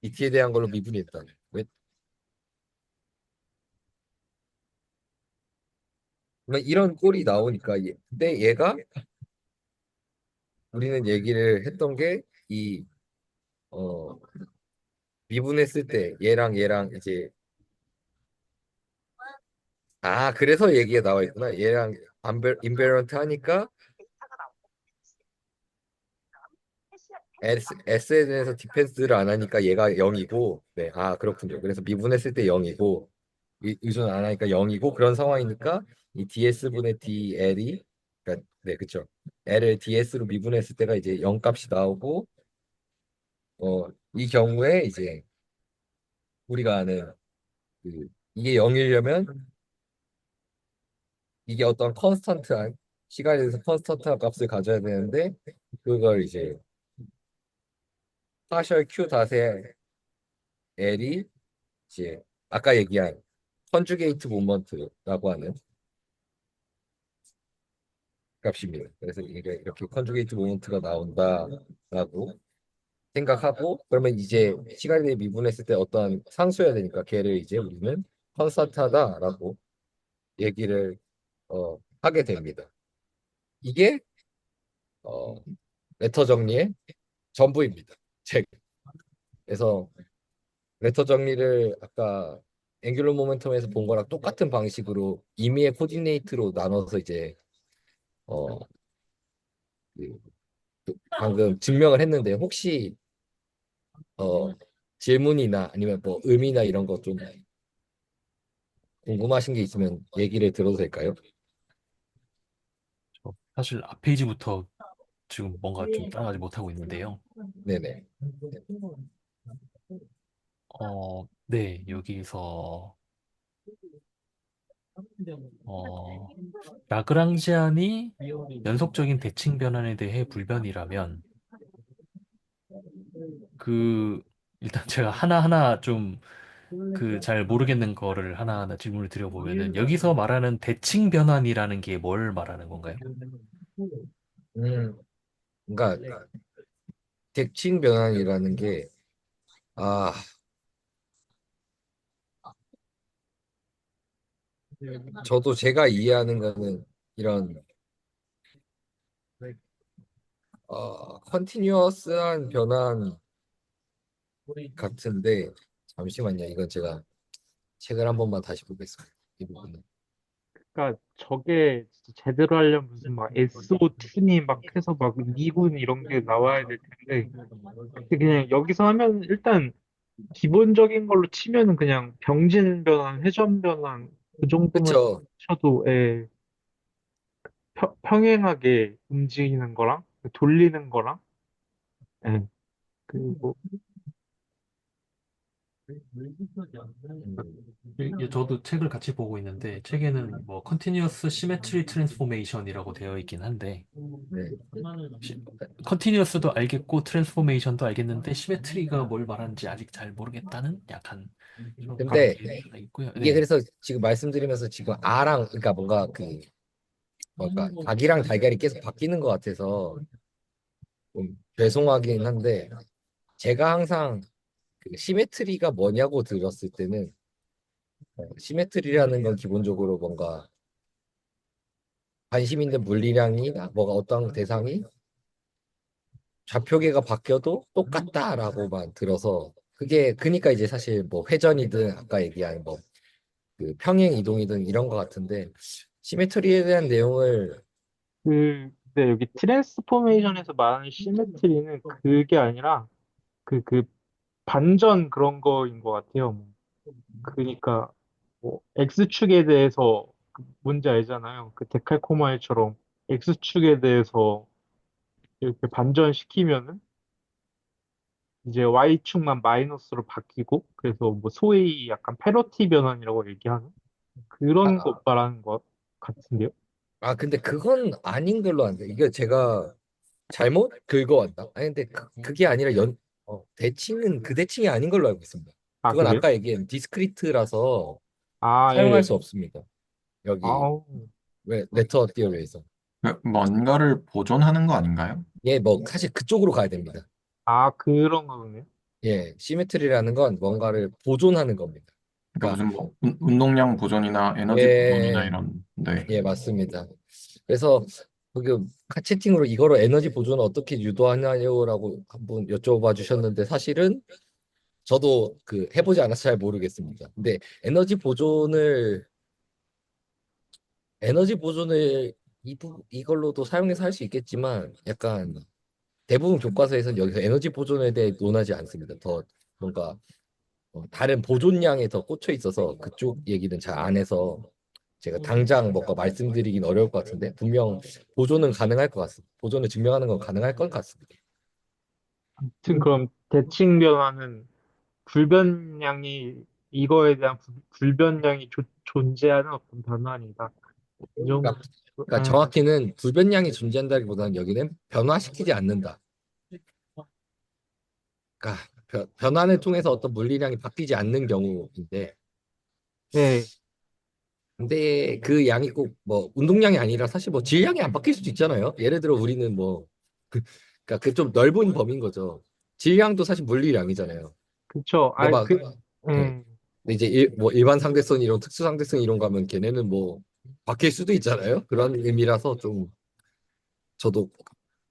DT에 대한 걸로 미분이 됐다. 왜? 그러니까 이런 꼴이 나오니까 근데 얘가 우리는 얘기를 했던 게 이 어, 미분했을 때 얘랑 이제 그래서 얘기가 나와 있구나. 얘랑 인베런트 하니까 S에 대해서 디펜스를 안 하니까 얘가 0이고 네, 그렇군요. 그래서 미분했을 때 0이고 의존 안 하니까 0이고 그런 상황이니까 이 ds분의 dl이 그러니까 네 그쵸 l을 ds로 미분했을 때가 이제 0 값이 나오고 이 경우에 이제 우리가 아는 이게 0이려면 이게 어떤 컨스턴트한 시간에 대해서 컨스턴트한 값을 가져야 되는데 그걸 이제 파셜 q 닷의 l이 이제 아까 얘기한 컨주게이트 모먼트라고 하는 값입니다. 그래서 이게 이렇게 컨주게이트 모먼트가 나온다라고 생각하고 그러면 이제 시간에 대해 미분했을 때 어떤 상수여야 되니까 걔를 이제 우리는 컨스턴트하다라고 얘기를 하게 됩니다. 이게 어, 레터 정리의 전부입니다. 책. 그래서 레터 정리를 아까 앵귤러 모멘텀에서 본 거랑 똑같은 방식으로 임의의 코디네이트로 나눠서 이제 어, 그 방금 증명을 했는데 혹시 질문이나 아니면 뭐 의미나 이런 거 좀 궁금하신 게 있으면 얘기를 들어도 될까요? 사실 앞 페이지부터 지금 뭔가 좀 따라가지 못하고 있는데요. 네네. 네, 여기서 어, 라그랑지안이 연속적인 대칭 변환에 대해 불변이라면 그 일단 제가 하나하나 좀 그 잘 모르겠는 거를 하나하나 질문을 드려보면은 여기서 말하는 대칭 변환이라는 게 뭘 말하는 건가요? 그러니까 대칭 변환이라는 게 아, 저도 제가 이해하는 거는 이런 컨티뉴어스한 변환 같은데 잠시만요. 이건 제가 책을 한 번만 다시 보겠습니다. 이 부분은. 그러니까 저게 진짜 제대로 하려면 무슨 막 SO2니 막 해서 막 미분 이런 게 나와야 될 텐데 근데 그냥 여기서 하면 일단 기본적인 걸로 치면은 그냥 병진 변환, 회전 변환 그 정도만 그쵸? 쳐도 예, 평행하게 움직이는 거랑 돌리는 거랑 예, 그리고 음, 저도 책을 같이 보고 있는데 책에는 뭐 Continuous Symmetry Transformation이라고 되어 있긴 한데 네. 컨티뉴어스도 알겠고 트랜스포메이션도 알겠는데 시메트리가 뭘 말하는지 아직 잘 모르겠다는 약간 그런 근데 게 있고요. 이게 네. 그래서 지금 말씀드리면서 지금 아랑 그러니까 뭔가 뭔가 닭이랑 달걀이 계속 바뀌는 것 같아서 좀 죄송하긴 한데 제가 항상 그 시메트리가 뭐냐고 들었을 때는 시메트리라는 건 기본적으로 뭔가 관심 있는 물리량이 뭐가 어떤 대상이 좌표계가 바뀌어도 똑같다라고만 들어서 그게 그니까 이제 사실 뭐 회전이든 아까 얘기한 뭐 그 평행 이동이든 이런 것 같은데 시메트리에 대한 내용을 네, 여기 트랜스포메이션에서 말하는 시메트리는 그게 아니라 그 반전 그런 거인 것 같아요. 뭐. 그러니까 뭐 X축에 대해서 뭔지 알잖아요. 그 데칼코마니처럼 X축에 대해서 이렇게 반전시키면은 이제 Y축만 마이너스로 바뀌고 그래서 뭐 소위 약간 패러티 변환이라고 얘기하는 그런 거 아, 말하는 것 같은데요. 근데 그건 아닌 걸로 아는데 이게 제가 잘못 긁어왔나? 아니 근데 그게 아니라 대칭은 그 대칭이 아닌 걸로 알고 있습니다. 아, 그건 그래요? 아까 얘기한 디스크리트라서 아, 사용할 예. 수 없습니다. 여기 아우. 왜 레터 띠어리에서 뭔가를 보존하는 거 아닌가요? 예, 뭐 사실 그쪽으로 가야 됩니다. 아, 그런 거네요. 예, 시메트리라는 건 뭔가를 보존하는 겁니다. 그러니까 그러니까 무슨 뭐 운동량 보존이나 에너지 보존이나 예, 이런. 네. 예, 맞습니다. 그래서 그 채팅으로 이거로 에너지 보존을 어떻게 유도하냐라고 한번 여쭤봐 주셨는데 사실은 저도 해보지 않아서 잘 모르겠습니다. 근데 에너지 보존을 이걸로도 사용해서 할 수 있겠지만 약간 대부분 교과서에서는 여기서 에너지 보존에 대해 논하지 않습니다. 더 뭔가 다른 보존량에 더 꽂혀 있어서 그쪽 얘기는 잘 안 해서 제가 당장 뭔가 말씀드리긴 어려울 것 같은데 분명 보존은 가능할 것 같습니다. 보존을 증명하는 건 가능할 것 같습니다. 아무튼 그럼 대칭 변화는 불변량이 이거에 대한 불변량이 존재하는 어떤 변화입니다. 이 정도. 그러니까, 그러니까 정확히는 불변량이 존재한다기보다는 여기는 변화시키지 않는다. 그러니까 변환을 통해서 어떤 물리량이 바뀌지 않는 경우인데 네, 근데 그 양이 꼭 뭐 운동량이 아니라 사실 뭐 질량이 안 바뀔 수도 있잖아요. 예를 들어 우리는 뭐 그러니까 그 좀 넓은 범위인 거죠. 질량도 사실 물리량이잖아요. 그쵸. 근데 막 네. 예, 근데 이제 뭐 일반 상대성 이론, 특수 상대성 이론 가면 걔네는 뭐 바뀔 수도 있잖아요. 그런 의미라서 좀 저도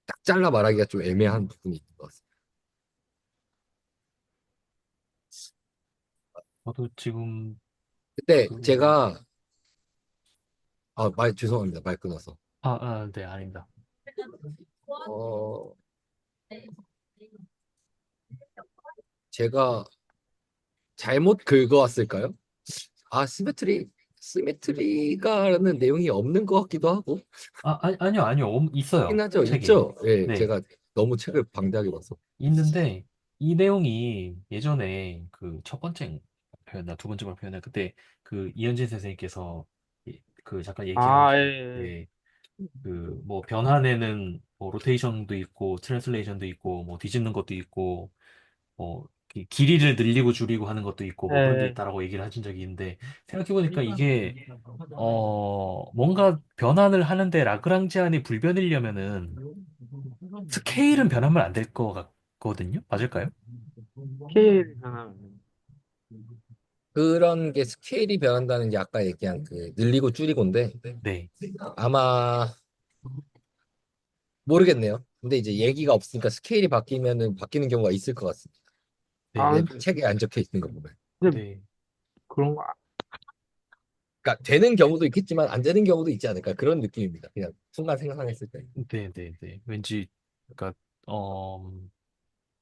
딱 잘라 말하기가 좀 애매한 부분이 있는 것 같습니다. 저도 지금 그때 그, 제가 말 죄송합니다. 말 끊어서. 네, 아닙니다. 어, 제가 잘못 긁어왔을까요? 시메트리가라는 내용이 없는 것 같기도 하고. 아니요, 있긴 있어요. 하죠. 책에. 있죠. 예, 네, 제가 너무 책을 방대하게 봐서. 있는데 이 내용이 예전에 그 첫 번째 발표였나 두 번째 발표였나 그때 그 이현진 선생님께서 그 잠깐 얘기한 아, 게 예, 예, 그 뭐 변환에는 뭐 로테이션도 있고 트랜슬레이션도 있고 뭐 뒤집는 것도 있고 뭐 길이를 늘리고 줄이고 하는 것도 있고 예, 뭐 그런 게 예. 있다라고 얘기를 하신 적이 있는데 생각해보니까 이게 뭔가 변환을 하는데 라그랑지안이 불변이려면은 스케일은 변하면 안 될 것 같거든요. 맞을까요? 스케일 변화. 그런 게 스케일이 변한다는 게 아까 얘기한 그 늘리고 줄이고인데 네. 아마 모르겠네요. 근데 이제 얘기가 없으니까 스케일이 바뀌면은 바뀌는 경우가 있을 것 같습니다. 네. 아, 책에 안 적혀 있는 거 보면. 근데 네. 그런 거, 그러니까 되는 경우도 있겠지만 안 되는 경우도 있지 않을까 그런 느낌입니다. 그냥 순간 생각했을 때. 네. 왠지, 그러니까,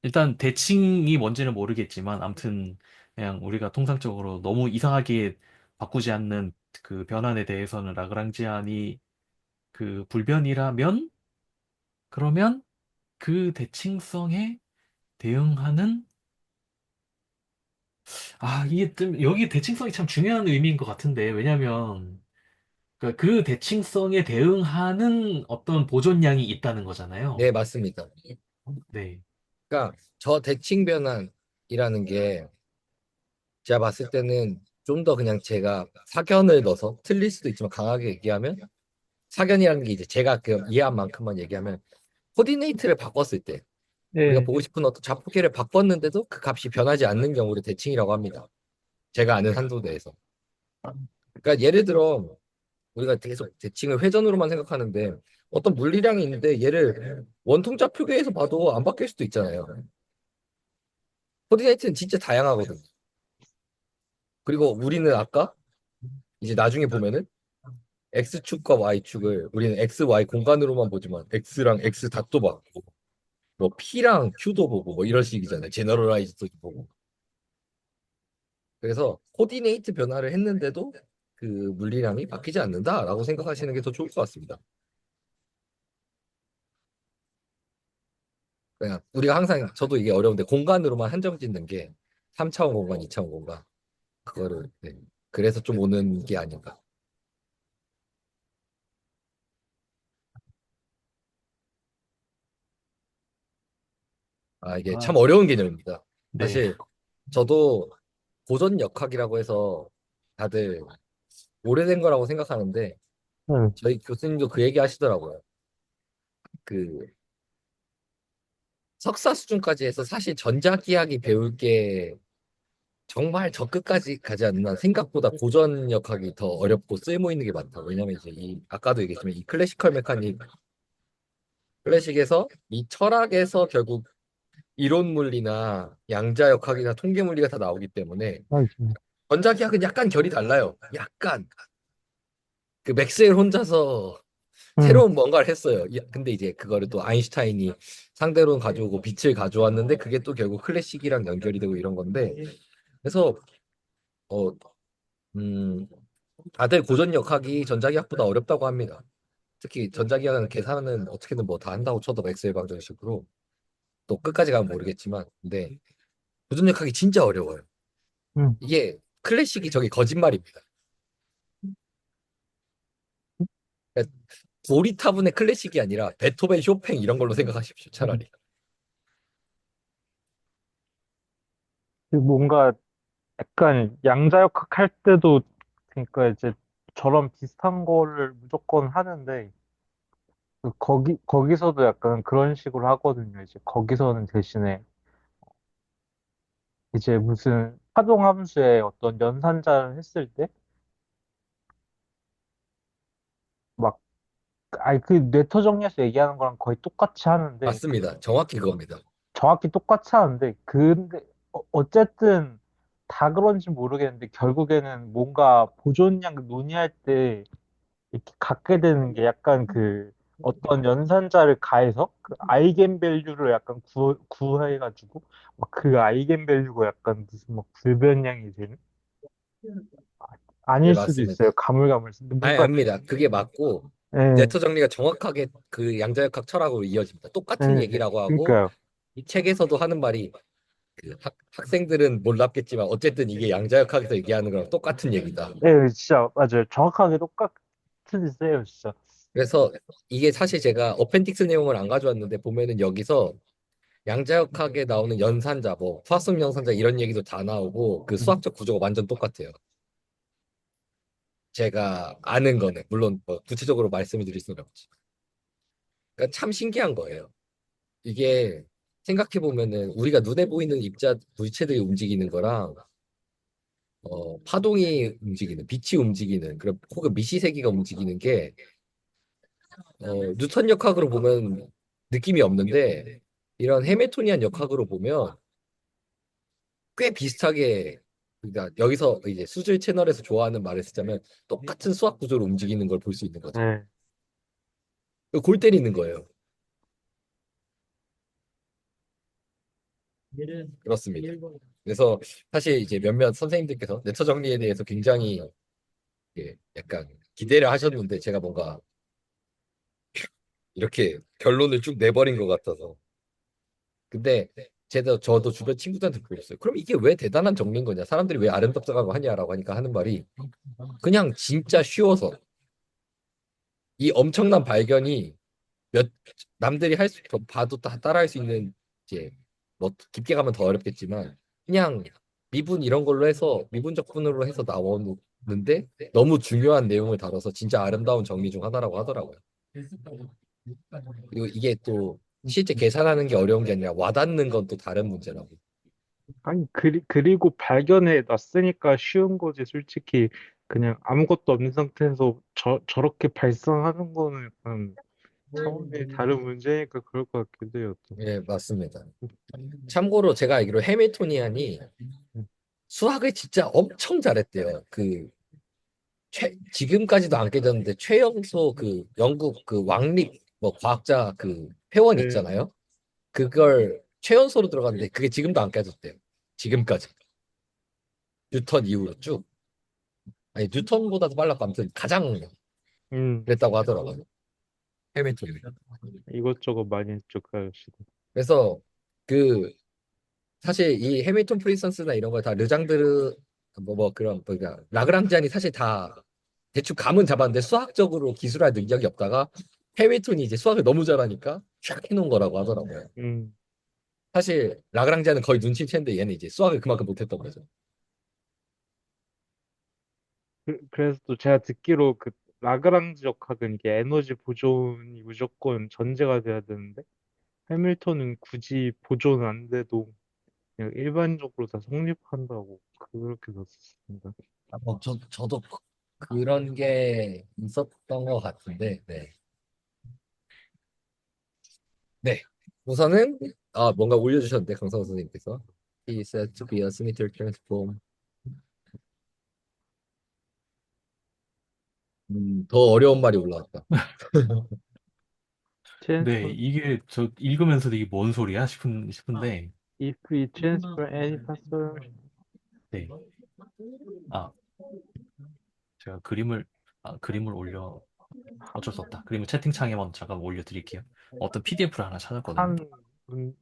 일단 대칭이 뭔지는 모르겠지만, 아무튼, 그냥 우리가 통상적으로 너무 이상하게 바꾸지 않는 그 변환에 대해서는 라그랑지안이 그 불변이라면, 그러면 그 대칭성에 대응하는, 이게 좀, 여기 대칭성이 참 중요한 의미인 것 같은데, 왜냐면, 그 대칭성에 대응하는 어떤 보존량이 있다는 거잖아요. 네, 맞습니다. 네. 그러니까 저 대칭 변환이라는 게 제가 봤을 때는 좀 더 그냥 제가 사견을 넣어서 틀릴 수도 있지만 강하게 얘기하면 사견이라는 게 이제 제가 그 이해한 만큼만 얘기하면 코디네이트를 바꿨을 때 우리가 예, 보고 싶은 어떤 좌표계를 바꿨는데도 그 값이 변하지 않는 경우를 대칭이라고 합니다. 제가 아는 한도 내에서. 그러니까 예를 들어 우리가 계속 대칭을 회전으로만 생각하는데 어떤 물리량이 있는데 얘를 원통 좌표계에서 봐도 안 바뀔 수도 있잖아요. 코디네이트는 진짜 다양하거든요. 그리고 우리는 아까 이제 나중에 보면은 X축과 Y축을 우리는 X, Y 공간으로만 보지만 X랑 X 닷도 봤고 뭐 P랑 Q도 보고 뭐 이런 식이잖아요. 제너럴라이즈도 보고. 그래서 코디네이트 변화를 했는데도 그 물리량이 바뀌지 않는다라고 생각하시는 게 더 좋을 것 같습니다. 그냥 우리가 항상 저도 이게 어려운데 공간으로만 한정 짓는 게 3차원 공간, 2차원 공간 그거를 네. 그래서 좀 오는 게 아닌가. 이게 참 아, 어려운 개념입니다. 네. 사실 저도 고전 역학이라고 해서 다들 오래된 거라고 생각하는데 예. 저희 교수님도 그 얘기 하시더라고요. 그 석사 수준까지 해서 사실 전자기하기 배울 게 정말 저 끝까지 가지 않는 생각보다 고전 역학이 더 어렵고 쓸모 있는 게 많다. 왜냐면 이제 이 아까도 얘기했지만 이 클래시컬 메카닉 클래식에서 이 철학에서 결국 이론 물리나 양자 역학이나 통계 물리가 다 나오기 때문에 알죠. 전자기하고는 약간 결이 달라요. 약간 그 맥스웰 혼자서 음, 새로운 뭔가를 했어요. 근데 이제 그거를 또 아인슈타인이 상대론 가져오고 빛을 가져왔는데 그게 또 결국 클래식이랑 연결이 되고 이런 건데 그래서 어, 음, 다들 고전역학이 전자기학보다 어렵다고 합니다. 특히 전자기학은 계산은 어떻게든 뭐 다 한다고 쳐도 엑셀 방정식으로 또 끝까지 가면 모르겠지만, 근데 고전역학이 진짜 어려워요. 음. 이게 클래식이 저기 거짓말입니다. 그러니까 도리타분의 클래식이 아니라 베토벤, 쇼팽 이런 걸로 생각하십시오. 차라리. 그 뭔가 약간 양자역학 할 때도 그러니까 이제 저런 비슷한 거를 무조건 하는데 거기서도 약간 그런 식으로 하거든요. 이제 거기서는 대신에 이제 무슨 파동 함수의 어떤 연산자를 했을 때 막 아니 그 뇌터 정리해서 얘기하는 거랑 거의 똑같이 하는데 맞습니다. 정확히 그겁니다. 정확히 똑같이 하는데 근데 어쨌든 다 그런지 모르겠는데 결국에는 뭔가 보존량 논의할 때 이렇게 갖게 되는 게 약간 그 어떤 연산자를 가해서 그 아이겐밸류를 약간 구해가지고 막 그 아이겐밸류가 약간 무슨 막 불변량이 되는 네, 아닐 수도 있어요. 맞습니다. 가물가물. 아니, 뭔가 압니다. 그게 맞고 예, 네터 정리가 정확하게 그 양자역학 철학으로 이어집니다. 똑같은 예, 얘기라고 하고 그러니까요. 이 책에서도 하는 말이 그 학생들은 몰랐겠지만 어쨌든 이게 양자역학에서 얘기하는 거랑 똑같은 얘기다. 예, 진짜 맞아요. 정확하게 똑같은 짓이에요, 진짜. 그래서 이게 사실 제가 어펜딕스 내용을 안 가져왔는데 보면은 여기서 양자역학에 나오는 연산자, 뭐 포화성 연산자 이런 얘기도 다 나오고 그 음, 수학적 구조가 완전 똑같아요. 제가 아는 거는 물론 뭐 구체적으로 말씀을 드릴 수는 없지. 그러니까 참 신기한 거예요. 이게 생각해 보면은 우리가 눈에 보이는 입자 물체들이 움직이는 거랑 파동이 움직이는 빛이 움직이는 그런 혹은 미시세기가 움직이는 게 뉴턴 역학으로 보면 느낌이 없는데 이런 해밀토니안 역학으로 보면 꽤 비슷하게 그러니까 여기서 이제 수질 채널에서 좋아하는 말을 쓰자면 똑같은 수학 구조로 움직이는 걸 볼 수 있는 거죠. 예. 골 때리는 거예요. 그렇습니다. 그래서 사실 이제 몇몇 선생님들께서 내처 정리에 대해서 굉장히 약간 기대를 하셨는데 제가 뭔가 이렇게 결론을 쭉 내버린 것 같아서. 근데 저도 주변 친구들한테 그랬어요. 그럼 이게 왜 대단한 정리인 거냐? 사람들이 왜 아름답다고 하냐라고 하니까 하는 말이 그냥 진짜 쉬워서 이 엄청난 발견이 몇 남들이 할 수 봐도 다 따라할 수 있는 이제 뭐 깊게 가면 더 어렵겠지만 그냥 미분 이런 걸로 해서 미분적 분으로 해서 나오는데 너무 중요한 내용을 다뤄서 진짜 아름다운 정리 중 하나라고 하더라고요. 그리고 이게 또 실제 계산하는 게 어려운 게 아니라 와닿는 건 또 다른 문제라고. 아니, 그리고 발견해 놨으니까 쉬운 거지, 솔직히. 그냥 아무것도 없는 상태에서 저렇게 발상하는 거는 약간 차원이 다른 문제니까 그럴 것 같기도 해요, 또. 예, 맞습니다. 참고로 제가 알기로 해밀토니안이 음, 수학을 진짜 엄청 잘했대요. 지금까지도 안 깨졌는데 최영소 그 영국 그 왕립 뭐 과학자 그 회원 네. 있잖아요. 그걸 최연소로 들어갔는데 그게 지금도 안 깨졌대요. 지금까지. 뉴턴 이후로 쭉. 아니 뉴턴보다도 빨랐고 아무튼 가장 음, 그랬다고 하더라고요. 해밀턴이. 이것저것 많이 했죠, 그 아저씨도. 그래서 그 사실 이 해밀턴 프리선스나 이런 걸 다 르장드르 뭐 그런 그러니까 라그랑지안이 사실 다 대충 감은 잡았는데 수학적으로 기술할 능력이 없다가 해밀턴이 이제 수학을 너무 잘하니까 쫙 해놓은 거라고 하더라고요. 음, 사실 라그랑지안은 거의 눈치챘는데 얘는 이제 수학을 그만큼 못했던 거죠. 그래서 또 제가 듣기로 그 라그랑지 역학은 이게 에너지 보존이 무조건 전제가 돼야 되는데 해밀턴은 굳이 보존 안 돼도 그냥 일반적으로 다 성립한다고 그렇게 썼습니다. 저도 그런 게 있었던 것 같은데, 네. 네. 우선은, 뭔가 올려주셨는데, 강성호 선생님께서. He is said to be a symmetric transform. 더 어려운 말이 올라왔다. 네, Transfer, 이게 저 읽으면서도 이게 뭔 소리야 싶은데, if we transfer any password 네. 아, 제가 그림을 올려, 어쩔 수 없다. 그림을 채팅창에 먼저 잠깐 올려드릴게요. 어떤 PDF를 하나 찾았거든요. 한, 음,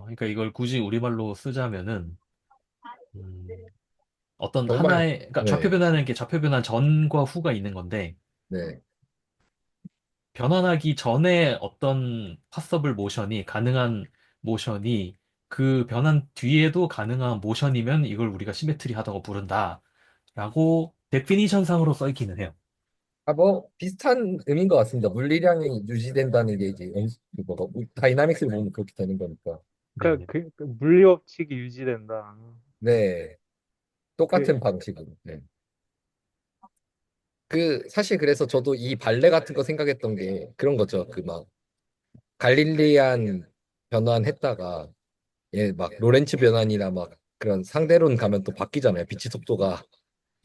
그러니까 이걸 굳이 우리말로 쓰자면은, 음, 어떤 정말 하나의, 그러니까 좌표 네, 변환은 게 좌표 변환 전과 후가 있는 건데, 네. 변환하기 전에 어떤 파서블 모션이, 가능한 모션이 그 변환 뒤에도 가능한 모션이면 이걸 우리가 시메트리하다고 부른다. 라고 데피니션상으로 써 있기는 해요. 아, 뭐 비슷한 의미인 것 같습니다. 물리량이 유지된다는 게 이제 다이나믹스를 보면 그렇게 되는 거니까. 네네. 그 물리법칙이 유지된다. 네, 그, 똑같은 방식으로. 네. 그 사실 그래서 저도 이 발레 같은 거 생각했던 게 그런 거죠. 그 막 갈릴리안 변환했다가 예, 막 로렌츠 변환이나 막 그런 상대론 가면 또 바뀌잖아요. 빛의 속도가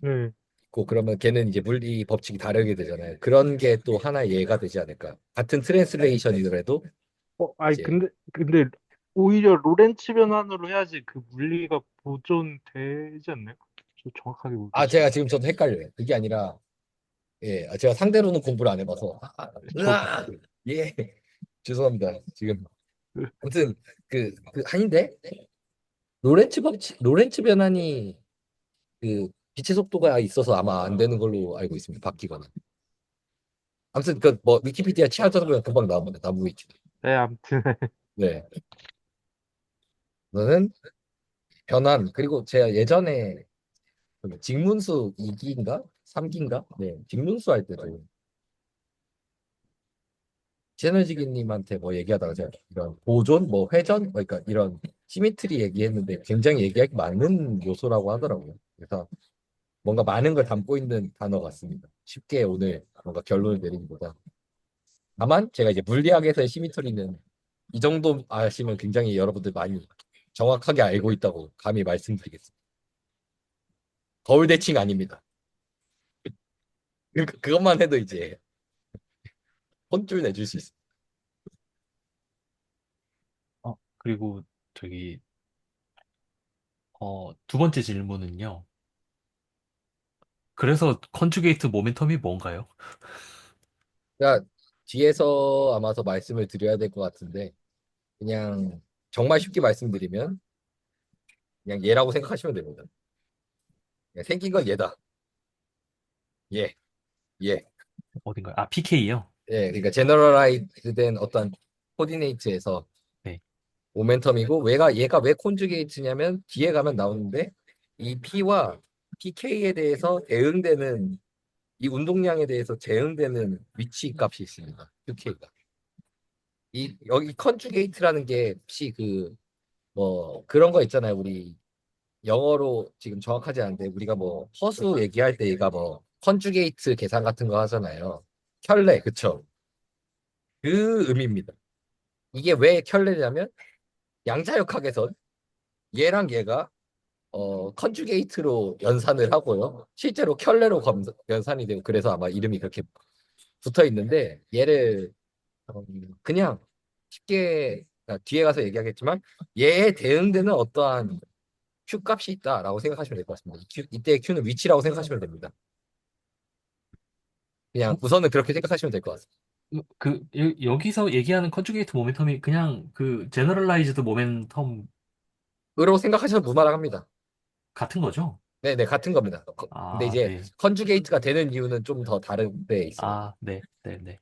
네. 있고 그러면 걔는 이제 물리 법칙이 다르게 되잖아요. 그런 게 또 하나의 예가 되지 않을까. 같은 트랜슬레이션이더라도 아니, 이제 근데, 오히려 로렌츠 변환으로 해야지 그 물리가 보존되지 않나요? 저 정확하게 아 모르겠어요. 제가 지금 저도 헷갈려요. 그게 아니라 예, 제가 상대로는 공부를 안 해봐서 저도. 예 죄송합니다. 지금 그, 아무튼 그 아닌데 로렌츠 변환이 그 빛의 속도가 있어서 아마 안 되는 걸로 알고 있습니다. 바뀌거나. 아무튼 그 뭐 위키피디아 찾아보면 금방 나옵니다. 나무 위키. 네, 아무튼. 네. 저는 변환 그리고 제가 예전에 그 직문수 2기인가 3기인가 네 직문수 할 때도 채널지기님한테 뭐 얘기하다가 제가 이런 보존 뭐 회전 뭐 그러니까 이런 시미트리 얘기했는데 굉장히 얘기하기 많은 요소라고 하더라고요. 그래서 뭔가 많은 걸 담고 있는 단어 같습니다. 쉽게 오늘 뭔가 결론을 내리기보다 다만 제가 이제 물리학에서의 시미트리는 이 정도 아시면 굉장히 여러분들 많이 정확하게 알고 있다고 감히 말씀드리겠습니다. 거울 대칭 아닙니다. 그것만 해도 이제 혼쭐 내줄 수 있어요. 그리고 저기, 두 번째 질문은요. 그래서 컨주게이트 모멘텀이 뭔가요? 그러니까 뒤에서 아마 더 말씀을 드려야 될 것 같은데 그냥 정말 쉽게 말씀드리면 그냥 얘라고 생각하시면 됩니다. 그냥 생긴 건 얘다. 얘, 얘. 어딘가요? 아, PK요? 예, 그러니까 제너럴라이즈된 어떤 코디네이트에서 네. 모멘텀이고 얘가 왜 콘주게이트냐면 뒤에 가면 나오는데 이 P와 PK에 대해서 대응되는 이 운동량에 대해서 대응되는 위치 값이 있습니다. QK가. 이 여기 컨주게이트라는 게 혹시 그 뭐 그런 거 있잖아요. 우리 영어로 지금 정확하지 않은데 우리가 뭐 허수 얘기할 때 얘가 뭐 컨주게이트 계산 같은 거 하잖아요. 켤레 그쵸? 그 의미입니다. 이게 왜 켤레냐면 양자역학에선 얘랑 얘가 컨주게이트로 연산을 하고요. 실제로 켤레로 연산이 되고 그래서 아마 이름이 그렇게 붙어 있는데 얘를 그냥 쉽게 뒤에 가서 얘기하겠지만 얘에 대응되는 어떠한 Q 값이 있다라고 생각하시면 될 것 같습니다. 이때의 Q는 위치라고 생각하시면 됩니다. 그냥 우선은 그렇게 생각하시면 될 것 같습니다. 여기서 얘기하는 컨주게이트 모멘텀이 그냥 그 제너럴라이즈드 모멘텀 으로 생각하셔도 무방합니다. 같은 거죠? 네네 같은 겁니다. 근데 아, 이제 네. 컨주게이트가 되는 이유는 좀 더 다른 데에 있습니다. 아, 네, 네, 네.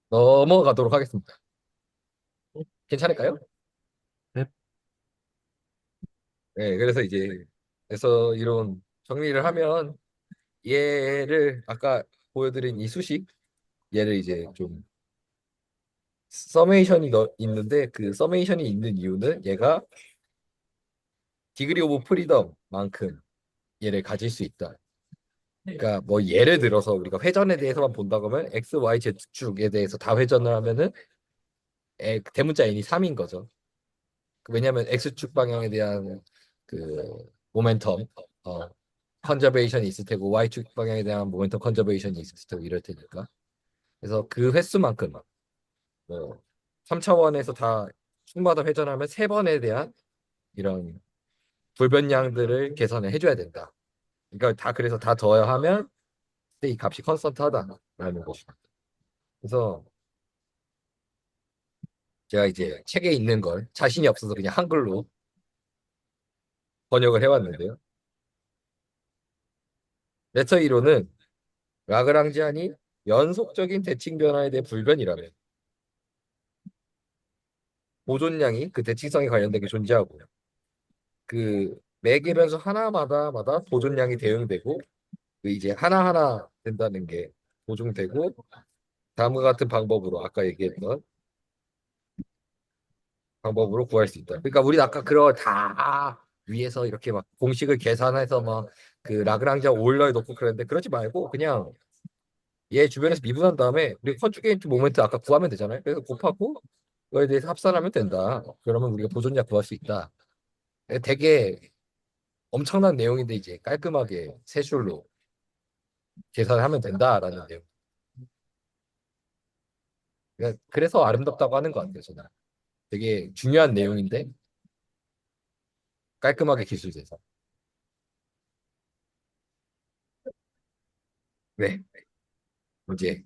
넘어가도록 하겠습니다. 괜찮을까요? 네, 네, 그래서 이런 정리를 하면 얘를 아까 보여드린 이 수식 얘를 이제 좀 있는데 그 서메이션이 있는 이유는 얘가 디그리 오브 프리덤만큼 얘를 가질 수 있다. 그러니까 뭐 예를 들어서 우리가 회전에 대해서만 본다고 하면 x, y, z축에 대해서 다 회전을 하면은 대문자 n이 3인 거죠. 왜냐하면 x축 방향에 대한 그 모멘텀 컨저베이션이 있을 테고 y축 방향에 대한 모멘텀 컨저베이션이 있을 테고 이럴 테니까. 그래서 그 횟수만큼 뭐 3차원에서 다 축마다 회전하면 3번에 대한 이런 불변량들을 계산을 해줘야 된다. 그러니까 그래서 다 더하면 그때 이 값이 컨스턴트하다라는 것이다. 그래서 제가 이제 책에 있는 걸 자신이 없어서 그냥 한글로 번역을 해왔는데요. 레터 1호는 라그랑지안이 연속적인 대칭 변화에 대해 불변이라면 보존량이 그 대칭성에 관련된 게 존재하고요. 그 매개 변수 하나마다 보존량이 대응되고 그 이제 하나하나 된다는 게 보존되고 다음과 같은 방법으로 아까 얘기했던 방법으로 구할 수 있다. 그러니까 우리 아까 그런 다 위에서 이렇게 막 공식을 계산해서 막 그 라그랑지안 오일러에 놓고 그랬는데 그러지 말고 그냥 얘 주변에서 미분한 다음에 우리 컨주게이트 모멘트 아까 구하면 되잖아요. 그래서 곱하고 그거에 대해서 합산하면 된다. 그러면 우리가 보존량 구할 수 있다. 되게 엄청난 내용인데 이제 깔끔하게 세 줄로 계산하면 된다라는 내용. 그래서 아름답다고 하는 것 같아요, 저는. 되게 중요한 내용인데 깔끔하게 기술돼서. 네, 이제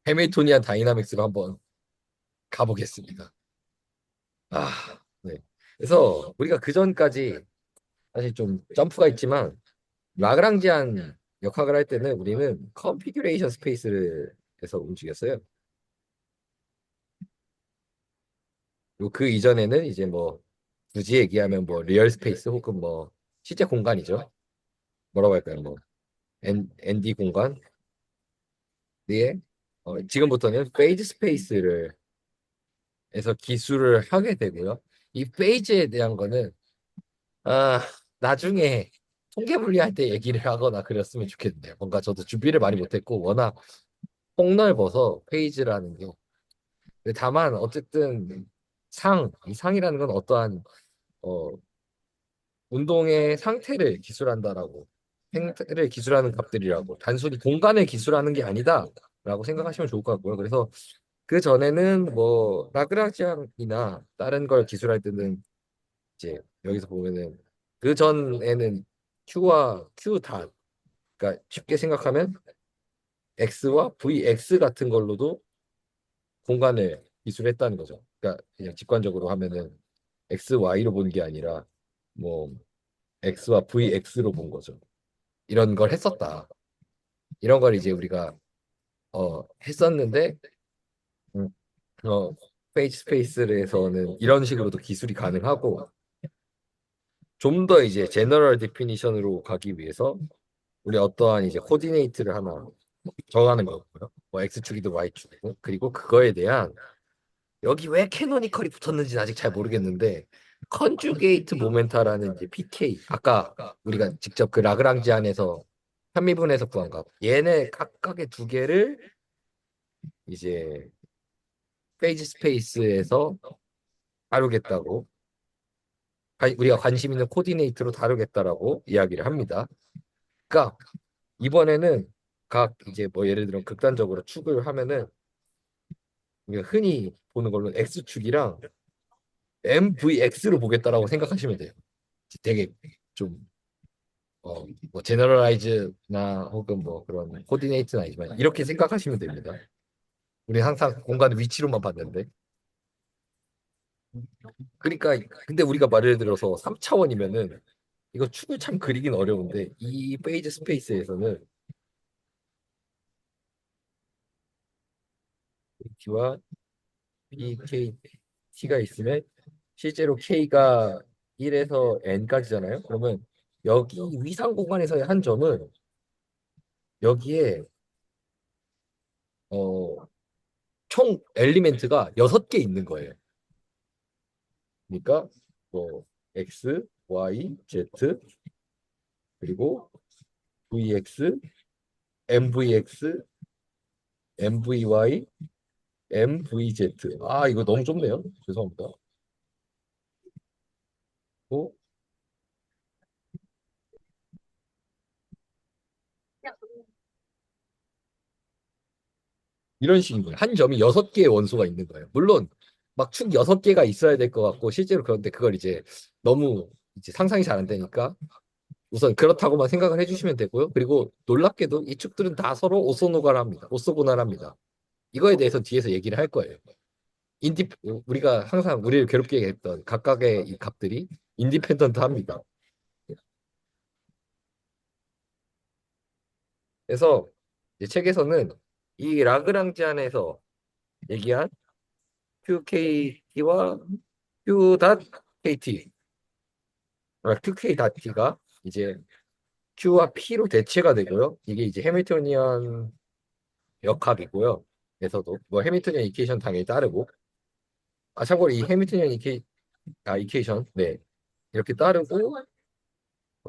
해밀토니안 다이나믹스로 한번 가보겠습니다. 네. 그래서 우리가 그 전까지 사실 좀 점프가 있지만 라그랑지안 역학을 할 때는 우리는 컨피규레이션 스페이스에서 움직였어요. 그리고 그 이전에는 이제 뭐 굳이 얘기하면 뭐 리얼 스페이스 혹은 뭐 실제 공간이죠. 뭐라고 할까요? 뭐 ND 공간 에 지금부터는 페이즈 스페이스를 해서 기술을 하게 되고요. 이 페이즈에 대한 거는 아 나중에 통계 분리할 때 얘기를 하거나 그랬으면 좋겠네요. 뭔가 저도 준비를 많이 못했고 워낙 폭넓어서 페이지라는 게 다만 어쨌든 이 상이라는 건 어떠한 어, 운동의 상태를 기술한다라고 행태를 기술하는 값들이라고 단순히 공간을 기술하는 게 아니다라고 생각하시면 좋을 것 같고요. 그래서 그 전에는 뭐 라그랑지안이나 다른 걸 기술할 때는 이제 여기서 보면은 그 전에는 Q와 Q 다 그러니까 쉽게 생각하면 X와 VX 같은 걸로도 공간을 기술했다는 거죠. 그러니까 그냥 직관적으로 하면은 X, Y로 본 게 아니라 뭐 X와 VX로 본 거죠. 이런 걸 했었다. 이런 걸 이제 우리가 했었는데 음, 페이지 스페이스에서는 이런 식으로도 기술이 가능하고 좀 더 이제 제너럴 디피니션으로 가기 위해서 우리 어떠한 이제 코디네이트를 하나 정하는 거고요. 뭐 X축이든 Y축이든 그리고 그거에 대한 여기 왜 캐노니컬이 붙었는지는 아직 잘 모르겠는데 컨주게이트 모멘타라는 이제 PK 아까 우리가 직접 그 라그랑지안에서 편미분에서 구한 거 얘네 각각의 두 개를 이제 페이지 스페이스에서 다루겠다고 우리가 관심 있는 코디네이트로 다루겠다라고 이야기를 합니다. 그러니까 이번에는 각 이제 뭐 예를 들어 극단적으로 축을 하면은 우리가 흔히 보는 걸로 X축이랑 MVX로 보겠다라고 생각하시면 돼요. 되게 좀 뭐 제너럴라이즈나 혹은 뭐 그런 코디네이트는 아니지만 이렇게 생각하시면 됩니다. 우리 항상 공간의 위치로만 봤는데 그러니까 근데 우리가 말을 들어서 3차원이면은 이거 축을 참 그리긴 어려운데 이 페이지 스페이스에서는 T와 BKT가 있으면 실제로 K가 1에서 N까지잖아요. 그러면 여기 위상 공간에서의 한 점은 여기에 어, 총 엘리멘트가 6개 있는 거예요. 그러니까 뭐 X, Y, Z 그리고 VX, MVX, MVY, MVZ. 아, 이거 너무 좁네요. 죄송합니다. 또 이런 식인 거예요. 한 점이 6개의 원소가 있는 거예요. 물론 막 축 6개가 있어야 될 것 같고 실제로 그런데 그걸 이제 너무 이제 상상이 잘 안 되니까 우선 그렇다고만 생각을 해주시면 되고요. 그리고 놀랍게도 이 축들은 다 서로 오소노가랍니다. 오소고나랍니다. 이거에 대해서 뒤에서 얘기를 할 거예요. 인디 우리가 항상 우리를 괴롭게 했던 각각의 이 값들이 인디펜던트합니다. 그래서 이 책에서는 이 라그랑지안에서 얘기한 QKT와 Q.KT, QK.T가 이제 Q와 P로 대체가 되고요. 이게 이제 해밀토니언 역학이고요. 에서도 뭐 해밀토니언 이퀘이션 당연히 따르고 참고로 이 해밀토니언 이퀘이션 네 이렇게 따르고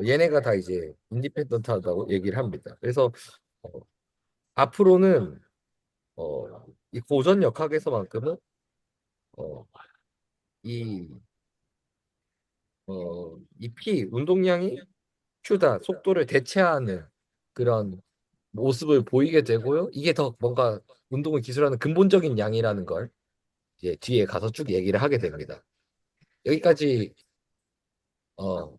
얘네가 다 이제 인디펜던트하다고 얘기를 합니다. 그래서 어, 앞으로는 이 고전 역학에서만큼은 어, 이, 이 P 운동량이 Q다 속도를 대체하는 그런 모습을 보이게 되고요. 이게 더 뭔가 운동을 기술하는 근본적인 양이라는 걸 이제 뒤에 가서 쭉 얘기를 하게 됩니다. 여기까지 어,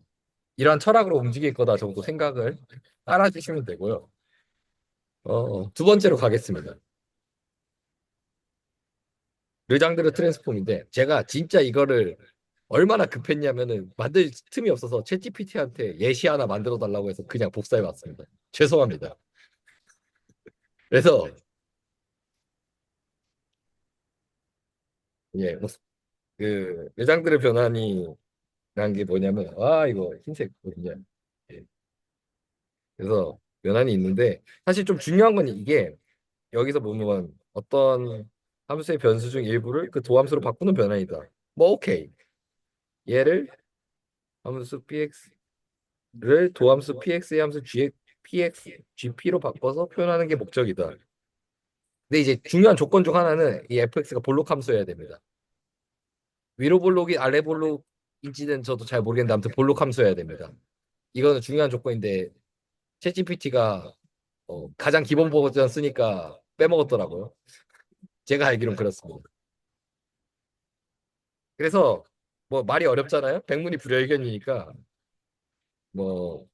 이러한 철학으로 움직일 거다 정도 생각을 따라주시면 되고요. 두 번째로 가겠습니다. 르장드르 트랜스폼인데 제가 진짜 이거를 얼마나 급했냐면은 만들 틈이 없어서 챗GPT한테 예시 하나 만들어 달라고 해서 그냥 복사해 왔습니다. 죄송합니다. 그래서 예, 그 르장드르 변환이라는 게 뭐냐면 이거 흰색거든요. 예. 그래서 변환이 있는데 사실 좀 중요한 건 이게 여기서 보면 어떤 함수의 변수 중 일부를 그 도함수로 바꾸는 변환이다. 뭐 오케이. 얘를 함수 px를 도함수 px의 함수 px, gp로 바꿔서 표현하는 게 목적이다. 근데 이제 중요한 조건 중 하나는 이 fx가 볼록 함수여야 됩니다. 위로 볼록이 아래 볼록인지는 저도 잘 모르겠는데 아무튼 볼록 함수여야 됩니다. 이거는 중요한 조건인데 챗GPT가 가장 기본 버전 쓰니까 빼먹었더라고요. 제가 알기론 그렇습니다. 그래서 뭐 말이 어렵잖아요. 백문이 불여일견이니까 뭐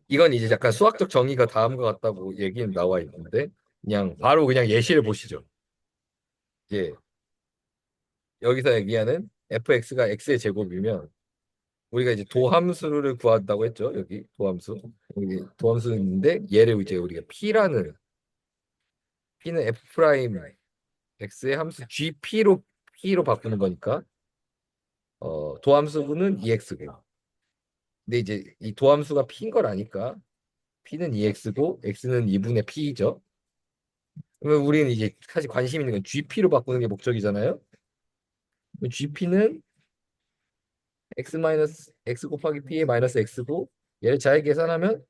이건 이제 약간 수학적 정의가 다음과 같다고 얘기는 나와 있는데 그냥 바로 그냥 예시를 보시죠. 이제 여기서 얘기하는 fx가 x의 제곱이면 우리가 이제 도함수를 구한다고 했죠. 여기 도함수. 여기 도함수인데 얘를 이제 우리가 p는 f 프라임 x의 함수 gp로 바꾸는 거니까 도함수는 ex고. 근데 이제 이 도함수가 p인 걸 아니까 p는 ex고 x는 2분의 p죠. 그러면 우리는 이제 사실 관심 있는 건 gp로 바꾸는 게 목적이잖아요. gp는 x 곱하기 p의 마이너스 x고 얘를 잘 계산하면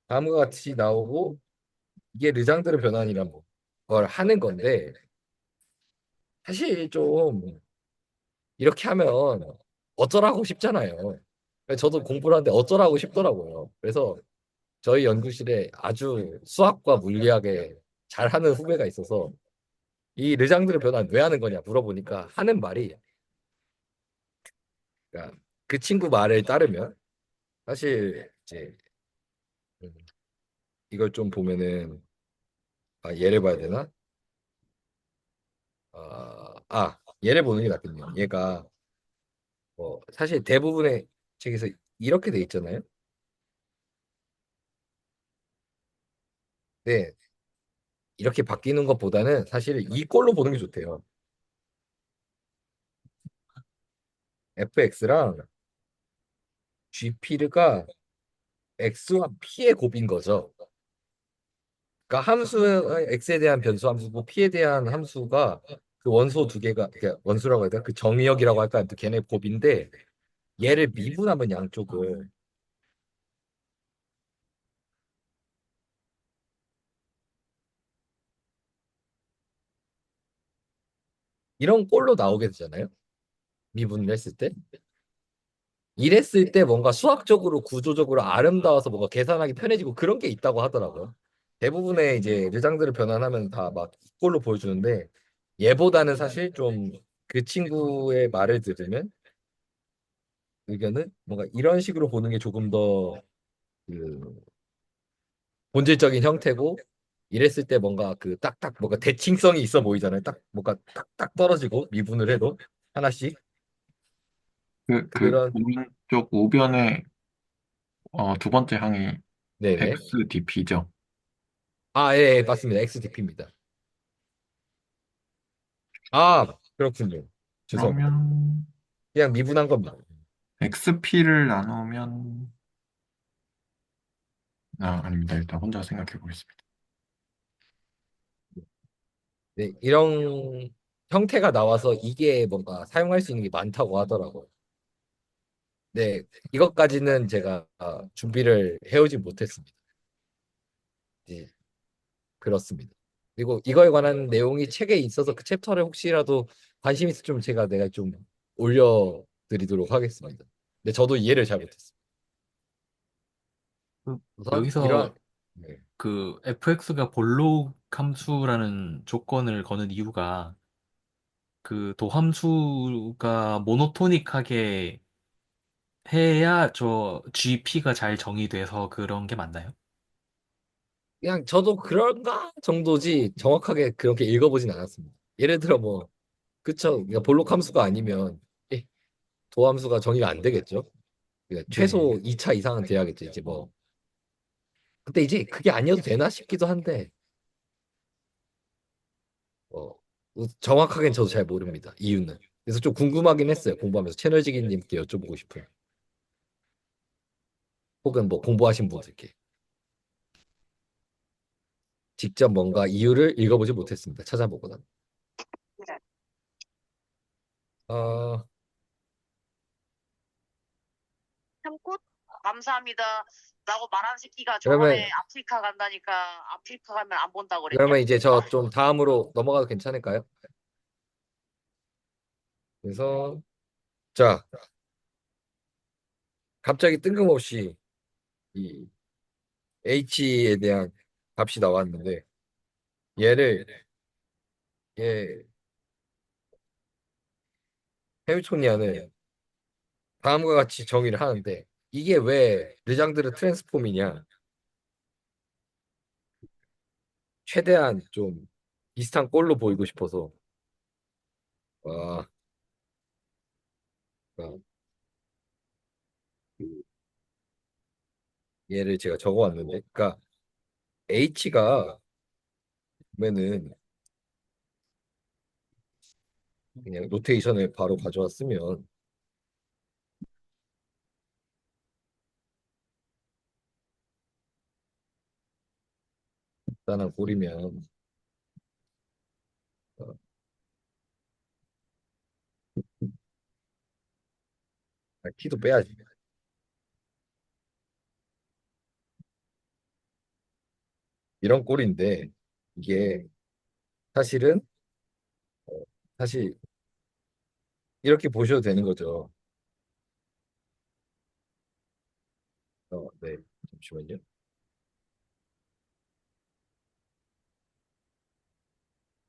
다음과 같이 나오고 이게 르장드르 변환이란 걸 하는 건데 사실 좀 이렇게 하면 어쩌라고 싶잖아요. 저도 공부를 하는데 어쩌라고 싶더라고요. 그래서 저희 연구실에 아주 수학과 물리학에 잘하는 후배가 있어서 이 르장드르 변환 왜 하는 거냐 물어보니까 하는 말이 그러니까 그 친구 말을 따르면 사실 이제 음, 이걸 좀 보면은 얘를 봐야 되나? 얘를 보는 게 낫군요. 얘가 사실 대부분의 책에서 이렇게 돼 있잖아요. 네, 이렇게 바뀌는 것보다는 사실 이 꼴로 보는 게 좋대요. fx랑 gp가 x와 p의 곱인 거죠. 그러니까 x에 대한 변수 함수고 p에 대한 함수가 그 원소 두 개가 그러니까 원수라고 해야 되나? 그 정의역이라고 할까? 아무튼 걔네 곱인데 얘를 미분하면 양쪽을 이런 꼴로 나오게 되잖아요. 미분을 했을 때. 이랬을 때 뭔가 수학적으로 구조적으로 아름다워서 뭔가 계산하기 편해지고 그런 게 있다고 하더라고요. 대부분의 이제 르장들을 변환하면 다 막 이꼴로 보여주는데 얘보다는 사실 좀 그 친구의 말을 들으면 의견은 뭔가 이런 식으로 보는 게 조금 더 그 본질적인 형태고 이랬을 때 뭔가 그 딱딱 뭔가 대칭성이 있어 보이잖아요. 딱 뭔가 딱딱 떨어지고 미분을 해도 하나씩 그 그런 오른쪽 우변의 두 번째 항이 네네. XDP죠. 아, 예, 예, 맞습니다. XDP입니다. 아, 그렇군요. 죄송합니다. 그러면 그냥 미분한 겁니다. XP를 나누면 아닙니다. 일단 혼자 생각해 보겠습니다. 네, 이런 형태가 나와서 이게 뭔가 사용할 수 있는 게 많다고 하더라고요. 네, 이것까지는 제가 준비를 해오지 못했습니다. 네, 그렇습니다. 그리고 이거에 관한 내용이 책에 있어서 그 챕터를 혹시라도 관심 있으면 제가 내가 좀 올려드리도록 하겠습니다. 근데 저도 이해를 잘 못했어요. 그- 우선 여기서 이런 네, 그 fx가 볼록 함수라는 조건을 거는 이유가 그 도함수가 모노토닉하게 해야 저 GP가 잘 정의돼서 그런 게 맞나요? 그냥 저도 그런가 정도지 정확하게 그렇게 읽어보진 않았습니다. 예를 들어 뭐 그쵸? 그러니까 볼록 함수가 아니면 예, 도함수가 정의가 안 되겠죠? 그러니까 네. 최소 2차 이상은 돼야겠죠. 이제 뭐 근데 이제 그게 아니어도 되나 싶기도 한데 어, 정확하게는 저도 잘 모릅니다. 이유는. 그래서 좀 궁금하긴 했어요. 공부하면서 채널지기님께 여쭤보고 싶어요. 혹은 뭐 공부하신 분들께 직접 뭔가 이유를 읽어보지 못했습니다. 찾아보거나. 어, 참꽃 감사합니다. 라고 말하는 새끼가 그러면 저번에 아프리카 간다니까 아프리카 가면 안 본다고 그랬냐? 그러면 이제 저 좀 다음으로 넘어가도 괜찮을까요? 그래서 자 갑자기 뜬금없이 이 H에 대한 값이 나왔는데 얘를 얘 해밀토니안은 다음과 같이 정의를 하는데 이게 왜 르장드르 트랜스폼이냐? 최대한 좀 비슷한 꼴로 보이고 싶어서 아, 아, 그 얘를 제가 적어왔는데, 그러니까 H가 보면은 그냥 노테이션을 바로 가져왔으면 간단한 꼴이면 어, 키도 빼야지. 이런 꼴인데 이게 사실은 사실 이렇게 보셔도 되는 거죠. 네, 잠시만요.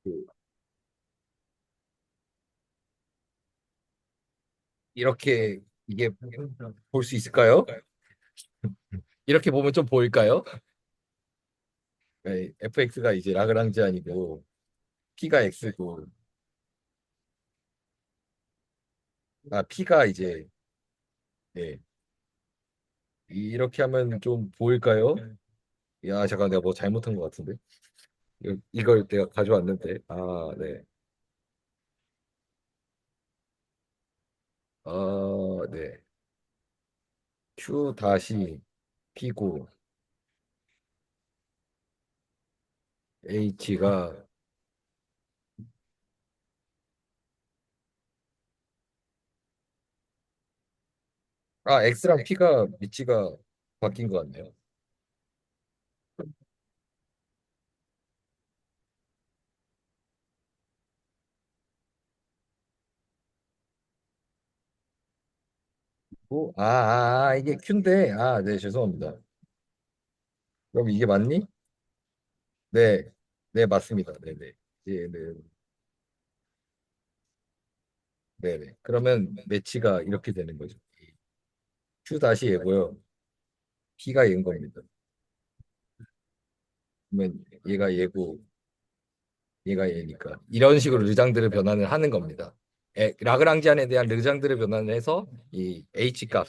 그, 이렇게 이게 볼 수 있을까요? 이렇게 보면 좀 보일까요? 네, fx가 이제 라그랑지안이고 p가 x고 p가 이제 네, 이렇게 하면 좀 보일까요? 야, 잠깐 내가 뭐 잘못한 것 같은데. 이걸 내가 가져왔는데. 아, 네. 네. Q 다시 P고 H가 X랑 P가 위치가 바뀐 것 같네요. 이게 Q인데. 네, 죄송합니다. 그럼 이게 맞니? 네. 네, 맞습니다. 네, 네. 얘는 네네. 그러면 매치가 이렇게 되는 거죠. Q 다시 얘고요. P가 얘인 겁니다. 그러면 얘가 얘고 얘가 얘니까 이런 식으로 르장드르 변환을 하는 겁니다. 라그랑지안에 대한 르장드르 변환을 해서 이 H 값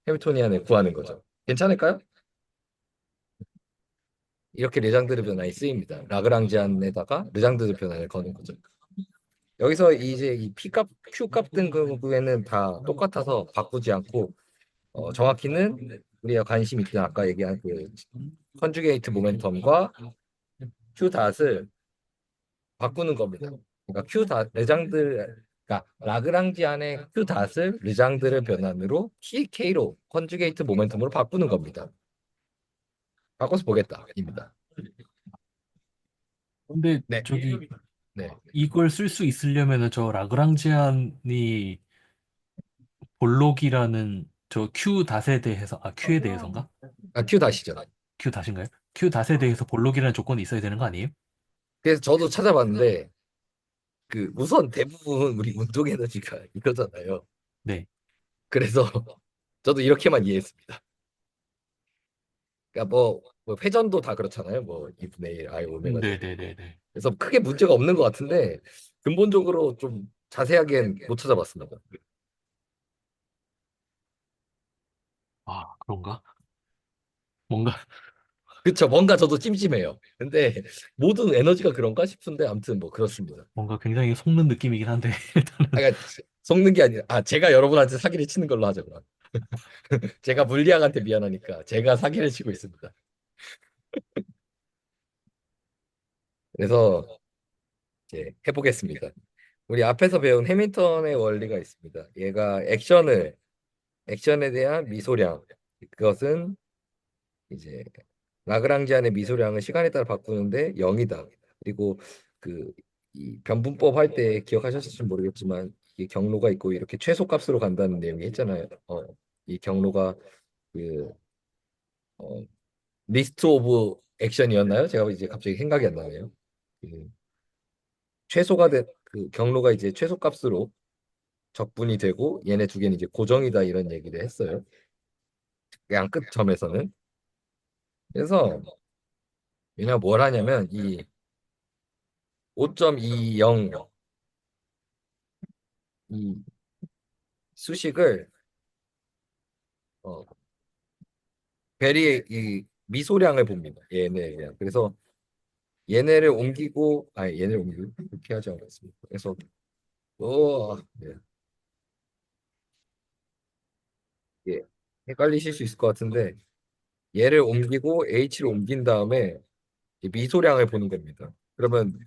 해밀토니안을 구하는 거죠. 괜찮을까요? 이렇게 르장드르 변환이 쓰입니다. 라그랑지안에다가 르장드르 변환을 거는 거죠. 여기서 이제 이 P 값, Q 값 등급에는 다 똑같아서 바꾸지 않고 정확히는 우리가 관심 있던 아까 얘기한 그 컨주게이트 모멘텀과 Q 닷을 바꾸는 겁니다. 그러니까 Q 닷 레장드 그러니까 라그랑지안의 Q 닷을 르장드르 변환으로 K로 컨주게이트 모멘텀으로 바꾸는 겁니다. 바꿔서 보겠다입니다. 근데 네, 저기 네. 이걸 쓸 수 있으려면은 저 라그랑지안이 볼록이라는 저 Q 닷에 대해서 Q에 대해서인가? Q 닷이죠. Q 닷인가요? Q 닷에 대해서 볼록이라는 조건이 있어야 되는 거 아니에요? 그래서 저도 찾아봤는데 그 우선 대부분 우리 운동 에너지가 이거잖아요. 네. 그래서 저도 이렇게만 이해했습니다. 그러니까 뭐 회전도 다 그렇잖아요. 뭐 2분의 1 I 오메가 제곱. 네네네네. 그래서 크게 문제가 없는 것 같은데 근본적으로 좀 자세하게는 못 찾아봤습니다. 아, 그런가? 뭔가 그쵸, 뭔가 저도 찜찜해요. 근데 모든 에너지가 그런가 싶은데 아무튼 뭐 그렇습니다. 뭔가 굉장히 속는 느낌이긴 한데 아, 그러니까 속는 게 아니라 제가 여러분한테 사기를 치는 걸로 하죠. 그럼. 제가 물리학한테 미안하니까 제가 사기를 치고 있습니다. 그래서 이제 해보겠습니다. 우리 앞에서 배운 해밀턴의 원리가 있습니다. 얘가 액션에 대한 미소량, 그것은 이제 라그랑지안의 미소량을 시간에 따라 바꾸는데 0이다. 그리고 그 이 변분법 할 때 기억하셨을지 모르겠지만 이게 경로가 있고 이렇게 최소값으로 간다는 내용이 있잖아요. 이 경로가 그 어, 리스트 오브 액션이었나요? 제가 이제 갑자기 생각이 안 나네요. 그 최소가 그 경로가 이제 최소값으로 적분이 되고 얘네 두 개는 이제 고정이다 이런 얘기를 했어요. 양끝 점에서는. 그래서 얘네가 뭘 하냐면 이 5.20 이 수식을 어, 이 미소량을 봅니다. 얘네에 대한. 그래서 얘네를 옮기고 그렇게 하지 않았습니다. 그래서 네. 예, 헷갈리실 수 있을 것 같은데 얘를 옮기고 H를 옮긴 다음에 이 미소량을 보는 겁니다. 그러면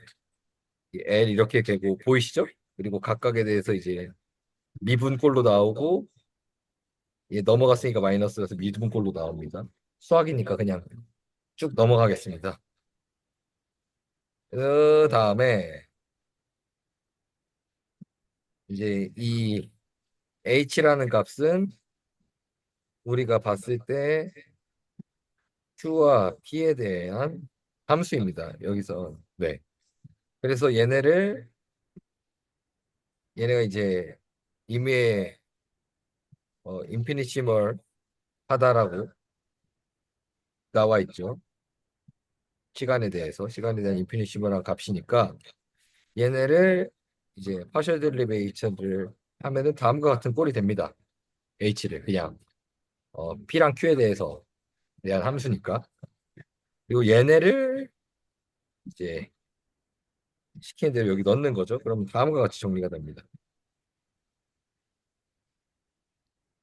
이 L 이렇게 되고 보이시죠? 그리고 각각에 대해서 이제 미분꼴로 나오고 얘 넘어갔으니까 마이너스라서 미분꼴로 나옵니다. 수학이니까 그냥 쭉 넘어가겠습니다. 그 다음에 이제 이 H라는 값은 우리가 봤을 때 Q와 P에 대한 함수입니다. 여기서 네. 그래서 얘네가 이제 임의의 인피니시멀 하다라고 나와 있죠. 시간에 대한 인피니시멀한 값이니까 얘네를 이제 파셜 데리베이션을 하면은 다음과 같은 꼴이 됩니다. H를 그냥 P랑 Q에 대한 함수니까. 그리고 얘네를 이제 시키는 대로 여기 넣는 거죠. 그러면 다음과 같이 정리가 됩니다.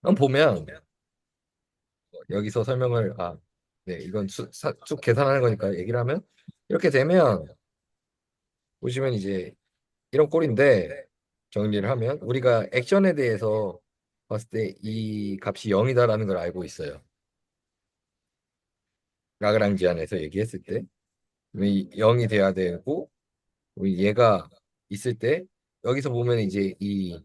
그럼 보면 여기서 설명을 네, 이건 쭉 계산하는 거니까 얘기를 하면 이렇게 되면 보시면 이제 이런 꼴인데 정리를 하면 우리가 액션에 대해서 봤을 때 이 값이 0이다라는 걸 알고 있어요. 라그랑지안에서 얘기했을 때 0이 돼야 되고 우리 얘가 있을 때 여기서 보면 이제 이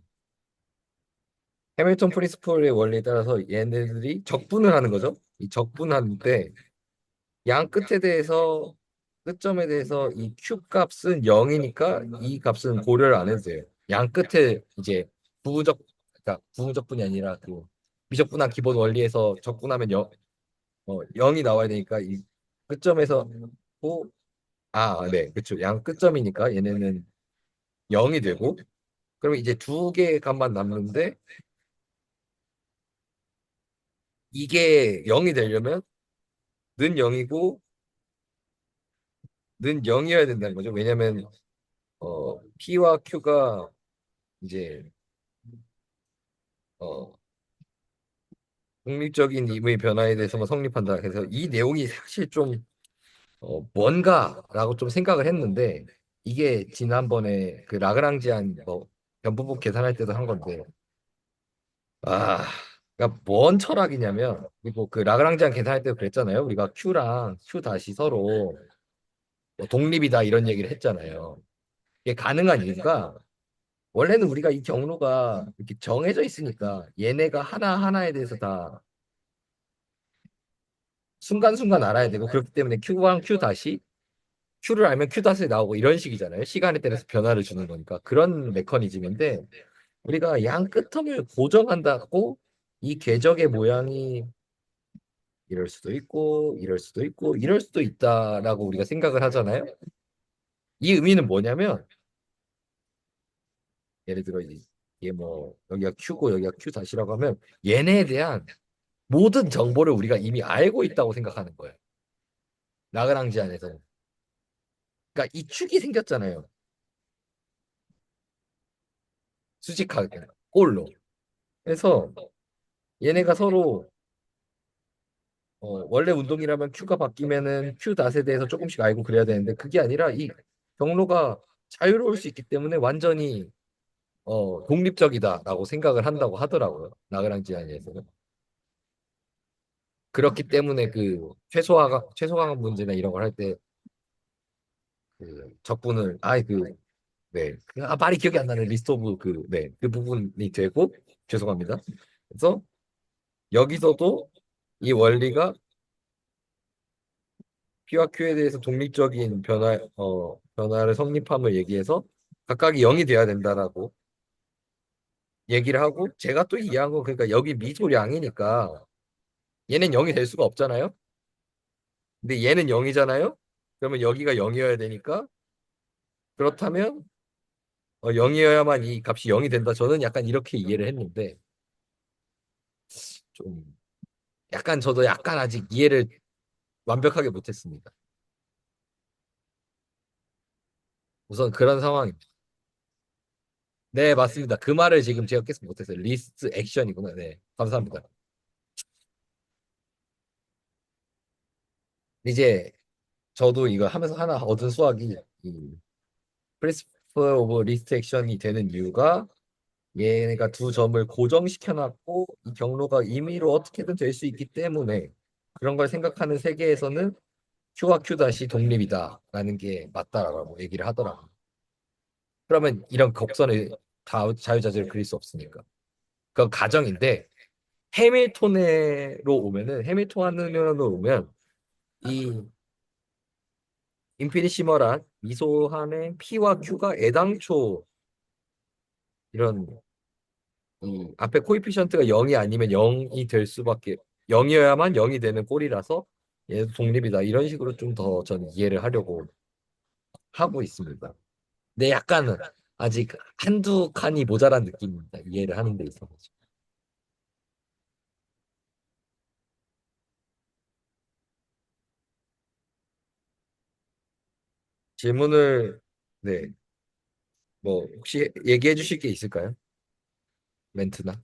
해밀턴 프린시플의 원리에 따라서 얘네들이 적분을 하는 거죠. 이 적분하는데 양 끝에 대해서 끝점에 대해서 이 Q 값은 0이니까 이 값은 고려를 안 해도 돼요. 양 끝에 이제 부분적 그러니까 부분적분이 아니라 그 미적분한 기본 원리에서 적분하면 0이 나와야 되니까 이 끝점에서 네, 그렇죠. 양 끝점이니까 얘네는 0이 되고 그러면 이제 두 개의 값만 남는데 이게 0이 되려면 는 0이고 는 0이어야 된다는 거죠. 왜냐면 P와 Q가 이제 어, 독립적인 임의 변화에 대해서만 성립한다. 그래서 이 내용이 사실 좀 뭔가라고 좀 생각을 했는데 이게 지난번에 그 라그랑지안 뭐 변분법 계산할 때도 한 건데 아 그러니까 뭔 철학이냐면 그리고 그 라그랑지안 계산할 때도 그랬잖아요. 우리가 Q랑 Q 다시 서로 뭐 독립이다 이런 얘기를 했잖아요. 이게 가능한 이유가 원래는 우리가 이 경로가 이렇게 정해져 있으니까 얘네가 하나하나에 대해서 다 순간순간 알아야 되고 그렇기 때문에 Q랑 Q 다시 Q를 알면 Q 다시 나오고 이런 식이잖아요. 시간에 따라서 변화를 주는 거니까 그런 메커니즘인데 우리가 양 끝텀을 고정한다고 이 궤적의 모양이 이럴 수도 있고 이럴 수도 있고 이럴 수도 있다라고 우리가 생각을 하잖아요. 이 의미는 뭐냐면 예를 들어 이게 뭐 여기가 Q고 여기가 Q 다시라고 하면 얘네에 대한 모든 정보를 우리가 이미 알고 있다고 생각하는 거예요. 라그랑지 안에서는. 그러니까 이 축이 생겼잖아요. 수직하게 골로. 그래서 얘네가 서로 원래 운동이라면 Q가 바뀌면은 Q 닷에 대해서 조금씩 알고 그래야 되는데 그게 아니라 이 경로가 자유로울 수 있기 때문에 완전히 독립적이다라고 생각을 한다고 하더라고요. 라그랑지안에서는. 그렇기 때문에 그 최소화학 문제나 이런 걸 할 때 그 적분을 네. 말이 기억이 안 나는 리스트 오브 네. 그 부분이 되고 죄송합니다. 그래서 여기서도 이 원리가 P와 Q에 대해서 독립적인 변화를 성립함을 얘기해서 각각이 0이 돼야 된다라고 얘기를 하고 제가 또 이해한 건 그러니까 여기 미소량이니까 얘는 0이 될 수가 없잖아요. 근데 얘는 0이잖아요. 그러면 여기가 0이어야 되니까 그렇다면 0이어야만 이 값이 0이 된다. 저는 약간 이렇게 이해를 했는데 좀 약간 저도 약간 아직 이해를 완벽하게 못했습니다. 우선 그런 상황입니다. 네, 맞습니다. 그 말을 지금 제가 계속 못했어요. 리스트 액션이구나. 네, 감사합니다. 이제 저도 이거 하면서 하나 얻은 수학이 이 프린시플 오브 리스트 액션이 되는 이유가 얘네가 두 점을 고정시켜 놨고 이 경로가 임의로 어떻게든 될 수 있기 때문에 그런 걸 생각하는 세계에서는 Q와 Q 다시 독립이다라는 게 맞다라고 얘기를 하더라고요. 그러면 이런 곡선을 다 자유자재로 그릴 수 없으니까. 그건 가정인데 해밀토니언으로 오면 이 인피니시멀한 미소한의 P와 Q가 애당초 이런 이 앞에 코이피션트가 0이 아니면 0이 될 수밖에 0이어야만 0이 되는 꼴이라서 얘도 독립이다. 이런 식으로 좀 더 저는 이해를 하려고 하고 있습니다. 근데 약간은 아직 한두 칸이 모자란 느낌입니다. 이해를 하는 데 있어서. 질문을 네. 뭐 혹시 얘기해 주실 게 있을까요? 멘트나?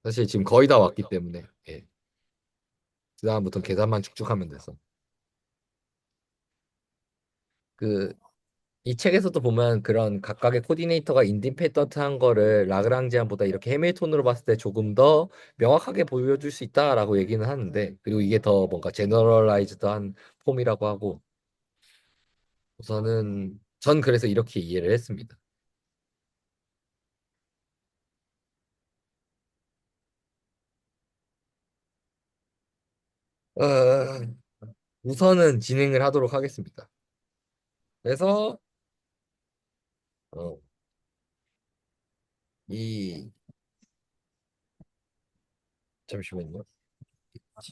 사실 지금 거의 다 왔기 때문에 예. 그다음부터 계산만 쭉쭉 하면 돼서 그 이 책에서도 보면 그런 각각의 코디네이터가 인디펜던트한 거를 라그랑지안보다 이렇게 해밀톤으로 봤을 때 조금 더 명확하게 보여줄 수 있다라고 얘기는 하는데 그리고 이게 더 뭔가 제너럴라이즈드한 폼이라고 하고 우선은 전 그래서 이렇게 이해를 했습니다. 어, 우선은 진행을 하도록 하겠습니다. 그래서 어, 이 잠시만요.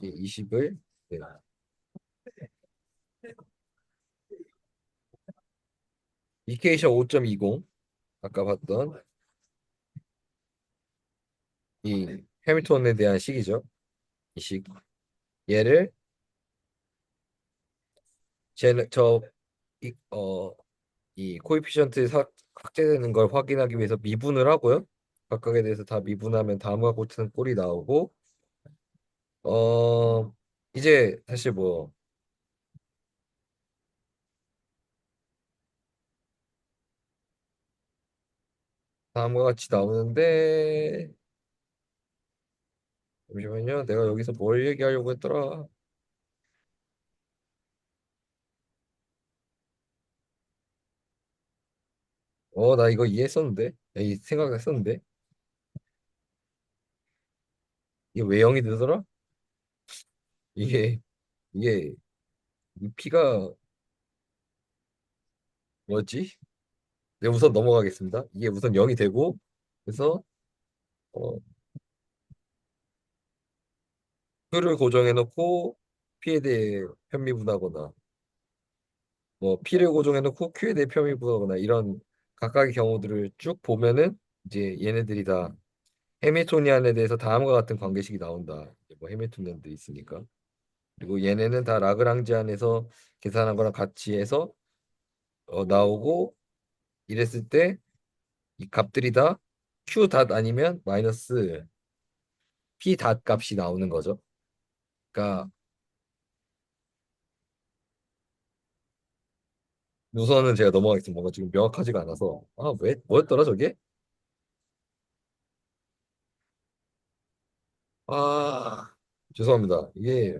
20을 네. 이케이션 5.20 아까 봤던 이 해밀턴에 대한 식이죠. 이 식. 얘를 저 이, 이 코에피션트 삭제되는 걸 확인하기 위해서 미분을 하고요. 각각에 대해서 다 미분하면 다음과 같은 꼴이 나오고 어 이제 사실 뭐 다음과 같이 나오는데 잠시만요. 내가 여기서 뭘 얘기하려고 했더라. 나 이거 이해했었는데. 이 생각했었는데. 이게 왜 0이 되더라? 이게 이게 이 P가 뭐지? 네, 우선 넘어가겠습니다. 이게 우선 0이 되고 그래서 어, Q를 고정해 놓고 P에 대해 편미분하거나 뭐 P를 고정해 놓고 Q에 대해 편미분하거나 이런 각각의 경우들을 쭉 보면은 이제 얘네들이 다 해밀토니안에 대해서 다음과 같은 관계식이 나온다. 뭐 해밀토니안도 있으니까. 그리고 얘네는 다 라그랑지안에서 계산한 거랑 같이 해서 나오고 이랬을 때 이 값들이 다 Q 닷 아니면 마이너스 P 닷 값이 나오는 거죠. 그러니까 우선은 제가 넘어가겠습니다. 뭔가 지금 명확하지가 않아서 왜 뭐였더라 저게? 아 죄송합니다. 이게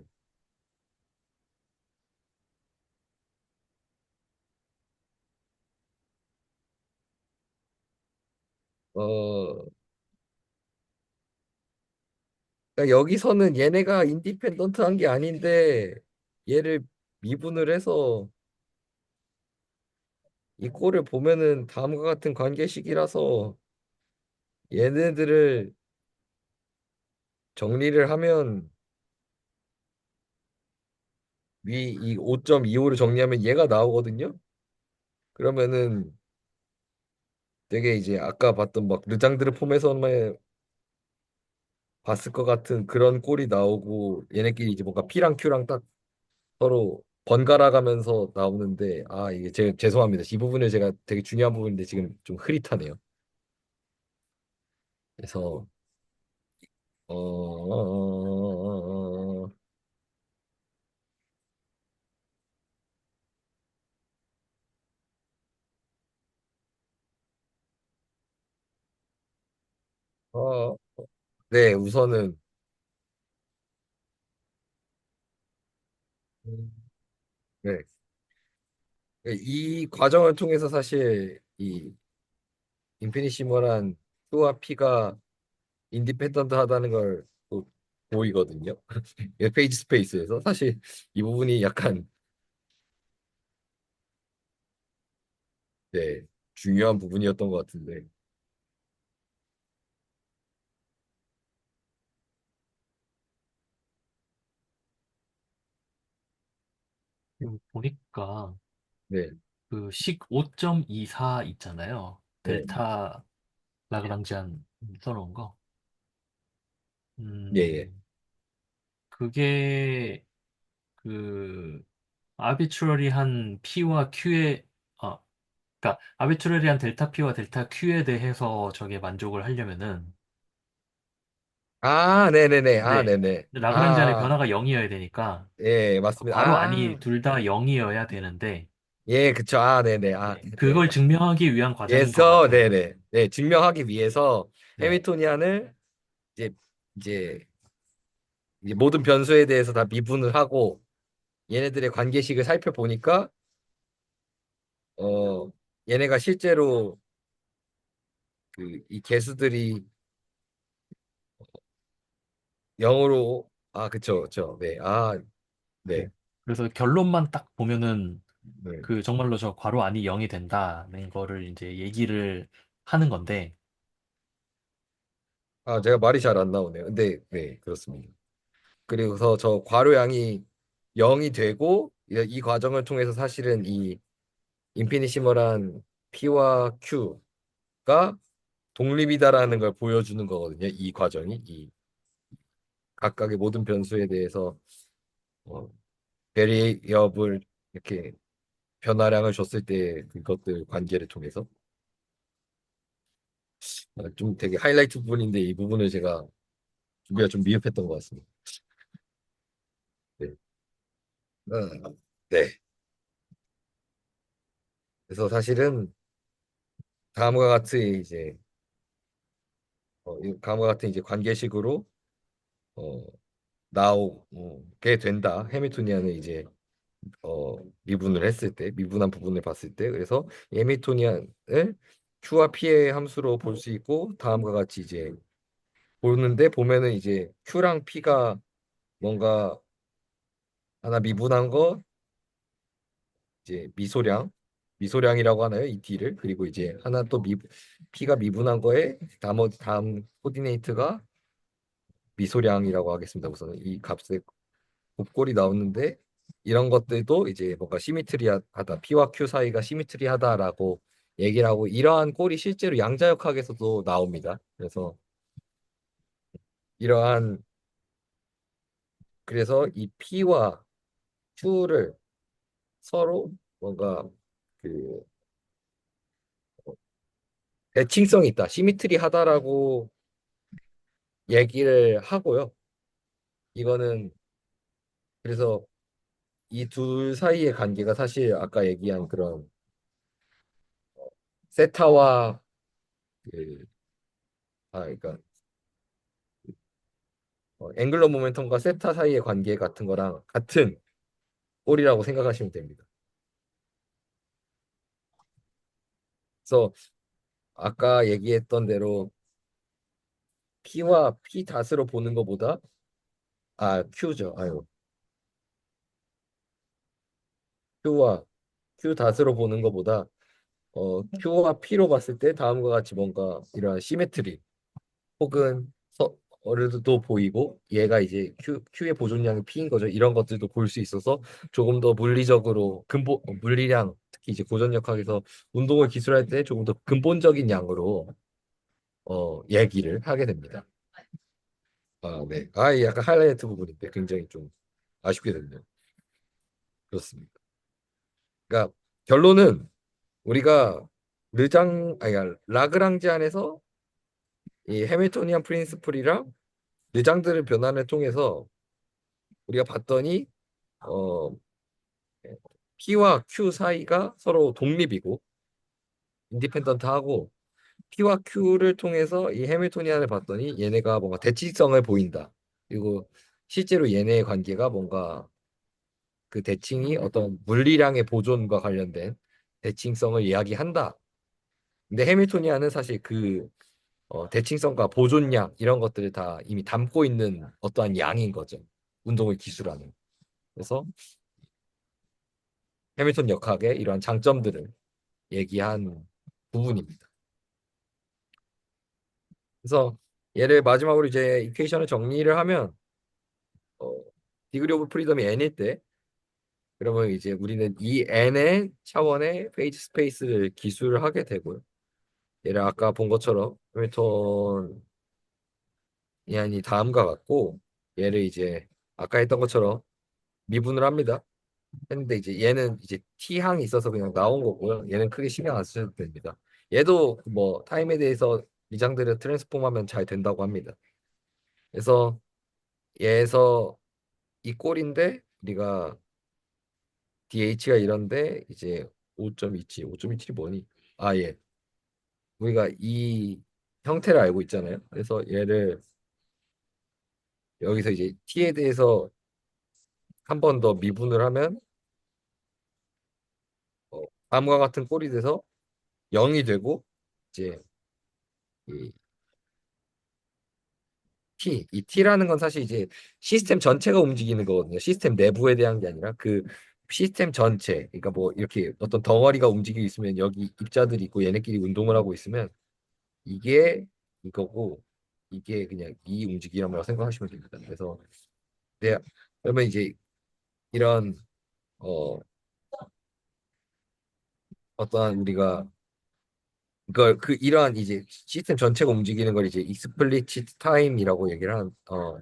어 그러니까 여기서는 얘네가 인디펜던트한 게 아닌데 얘를 미분을 해서 이 꼴을 보면은 다음과 같은 관계식이라서 얘네들을 정리를 하면 위 이 5.25를 정리하면 얘가 나오거든요. 그러면은 되게 이제 아까 봤던 막 르장드르 폼에서만 봤을 것 같은 그런 꼴이 나오고 얘네끼리 이제 뭔가 P랑 Q랑 딱 서로 번갈아 가면서 나오는데 이게 제가 죄송합니다. 이 부분을 제가 되게 중요한 부분인데 지금 좀 흐릿하네요. 그래서 어, 어, 어, 어, 어, 네, 우선은 네. 이 과정을 통해서 사실 이 인피니시멀한 Q와 P가 인디펜던트 하다는 걸 또 보이거든요. 이 페이지 스페이스에서 사실 이 부분이 약간 네, 중요한 부분이었던 것 같은데. 지금 보니까 네, 그 식 5.24 있잖아요. 네, 델타 라그랑지안 써놓은 거. 예, 예. 그게 그 아비트러리한 P와 Q에 그러니까 아비트러리한 델타 P와 델타 Q에 대해서 저게 만족을 하려면은 네네네. 네. 네네. 라그랑지안의 변화가 0이어야 되니까 예, 맞습니다. 바로 아니 둘 다 0이어야 되는데 예, 그쵸. 네네. 네. 네. 그걸 증명하기 위한 과정인 것 예서, 같아요. 네네. 네, 증명하기 위해서 네. 해밀토니안을 이제, 이제, 이제 모든 변수에 대해서 다 미분을 하고 얘네들의 관계식을 살펴보니까, 어, 얘네가 실제로 이 개수들이 0으로, 그쵸, 그쵸. 네, 네. 네, 그래서 결론만 딱 보면은 네. 그 정말로 저 괄호 안이 0이 된다는 거를 이제 얘기를 하는 건데, 아, 제가 말이 잘 안 나오네요. 근데 네, 그렇습니다. 그리고서 저 괄호양이 0이 되고 이 과정을 통해서 사실은 이 인피니시멀한 P와 Q가 독립이다라는 걸 보여주는 거거든요. 이 과정이 이 각각의 모든 변수에 대해서 어, 베리어블 이렇게 변화량을 줬을 때 그것들 관계를 통해서 좀 되게 하이라이트 부분인데 이 부분을 제가 준비가 좀 미흡했던 것 같습니다. 네. 네. 그래서 사실은 다음과 같이 이제 다음과 같은 이제 관계식으로 어, 나오게 된다. 해미토니안을 이제 미분을 했을 때 미분한 부분을 봤을 때 그래서 이 해미토니안을 Q와 P의 함수로 볼 수 있고 다음과 같이 이제 보는데 보면은 이제 Q랑 P가 뭔가 하나 미분한 거 이제 미소량이라고 하나요? 이 D를 그리고 이제 하나 또 P가 미분한 거에 다음 코디네이트가 미소량이라고 하겠습니다. 우선 이 값의 곱골이 나오는데 이런 것들도 이제 뭔가 시미트리하다 P와 Q 사이가 시미트리하다라고 얘기를 하고 이러한 꼴이 실제로 양자역학에서도 나옵니다. 그래서 이러한 그래서 이 P와 Q를 서로 뭔가 그 대칭성이 있다, 시미트리하다라고 얘기를 하고요. 이거는 그래서 이 둘 사이의 관계가 사실 아까 얘기한 그런 세타와 그 그러니까 앵글러 모멘텀과 세타 사이의 관계 같은 거랑 같은 꼴이라고 생각하시면 됩니다. 그래서 아까 얘기했던 대로 P와 P 닷으로 보는 것보다 Q죠. 아유. Q와 Q 닷으로 보는 것보다 Q와 P로 봤을 때 다음과 같이 뭔가 이러한 시메트리 혹은 도 보이고 얘가 이제 Q의 보존량이 P인 거죠. 이런 것들도 볼 수 있어서 조금 더 물리적으로 물리량 특히 이제 고전역학에서 운동을 기술할 때 조금 더 근본적인 양으로 얘기를 하게 됩니다. 네. 이 약간 하이라이트 부분인데 굉장히 좀 아쉽게 됐네요. 그렇습니다. 그러니까 결론은 우리가 라그랑지 안에서 이 해밀토니안 프린스플이랑 르장드르 변환을 통해서 우리가 봤더니 어, P와 Q 사이가 서로 독립이고 인디펜던트하고 P와 Q를 통해서 이 해밀토니안을 봤더니 얘네가 뭔가 대칭성을 보인다. 그리고 실제로 얘네의 관계가 뭔가 그 대칭이 어떤 물리량의 보존과 관련된 대칭성을 이야기한다. 근데 해밀토니안은 사실 그 대칭성과 보존량 이런 것들을 다 이미 담고 있는 어떠한 양인 거죠. 운동을 기술하는. 그래서 해밀턴 역학의 이러한 장점들을 얘기한 부분입니다. 그래서 얘를 마지막으로 이제 이퀘이션을 정리를 하면 어, 디그리 오브 프리덤이 n일 때 그러면 이제 우리는 이 n의 차원의 페이지 스페이스를 기술을 하게 되고요. 얘를 아까 본 것처럼 해밀턴 이안이 다음과 같고 얘를 이제 아까 했던 것처럼 미분을 합니다. 했는데 이제 얘는 이제 T항이 있어서 그냥 나온 거고요. 얘는 크게 신경 안 쓰셔도 됩니다. 얘도 뭐 타임에 대해서 이장들을 트랜스폼하면 잘 된다고 합니다. 그래서 얘에서 이 꼴인데 우리가 DH가 이런데 이제 5.27, 5.27이 뭐니? 예. 우리가 이 형태를 알고 있잖아요. 그래서 얘를 여기서 이제 T에 대해서 한 번 더 미분을 하면 다음과 같은 꼴이 돼서 0이 되고 이제 이 이 T라는 건 사실 이제 시스템 전체가 움직이는 거거든요. 시스템 내부에 대한 게 아니라 그 시스템 전체, 그러니까 뭐 이렇게 어떤 덩어리가 움직이고 있으면 여기 입자들이 있고 얘네끼리 운동을 하고 있으면 이게 이거고 이게 그냥 이 움직임이라고 생각하시면 됩니다. 그래서 네, 그러면 이제 이런 어 어떠한 우리가 이걸 그 이러한 이제 시스템 전체가 움직이는 걸 이제 익스플리시트 타임이라고 얘기를 한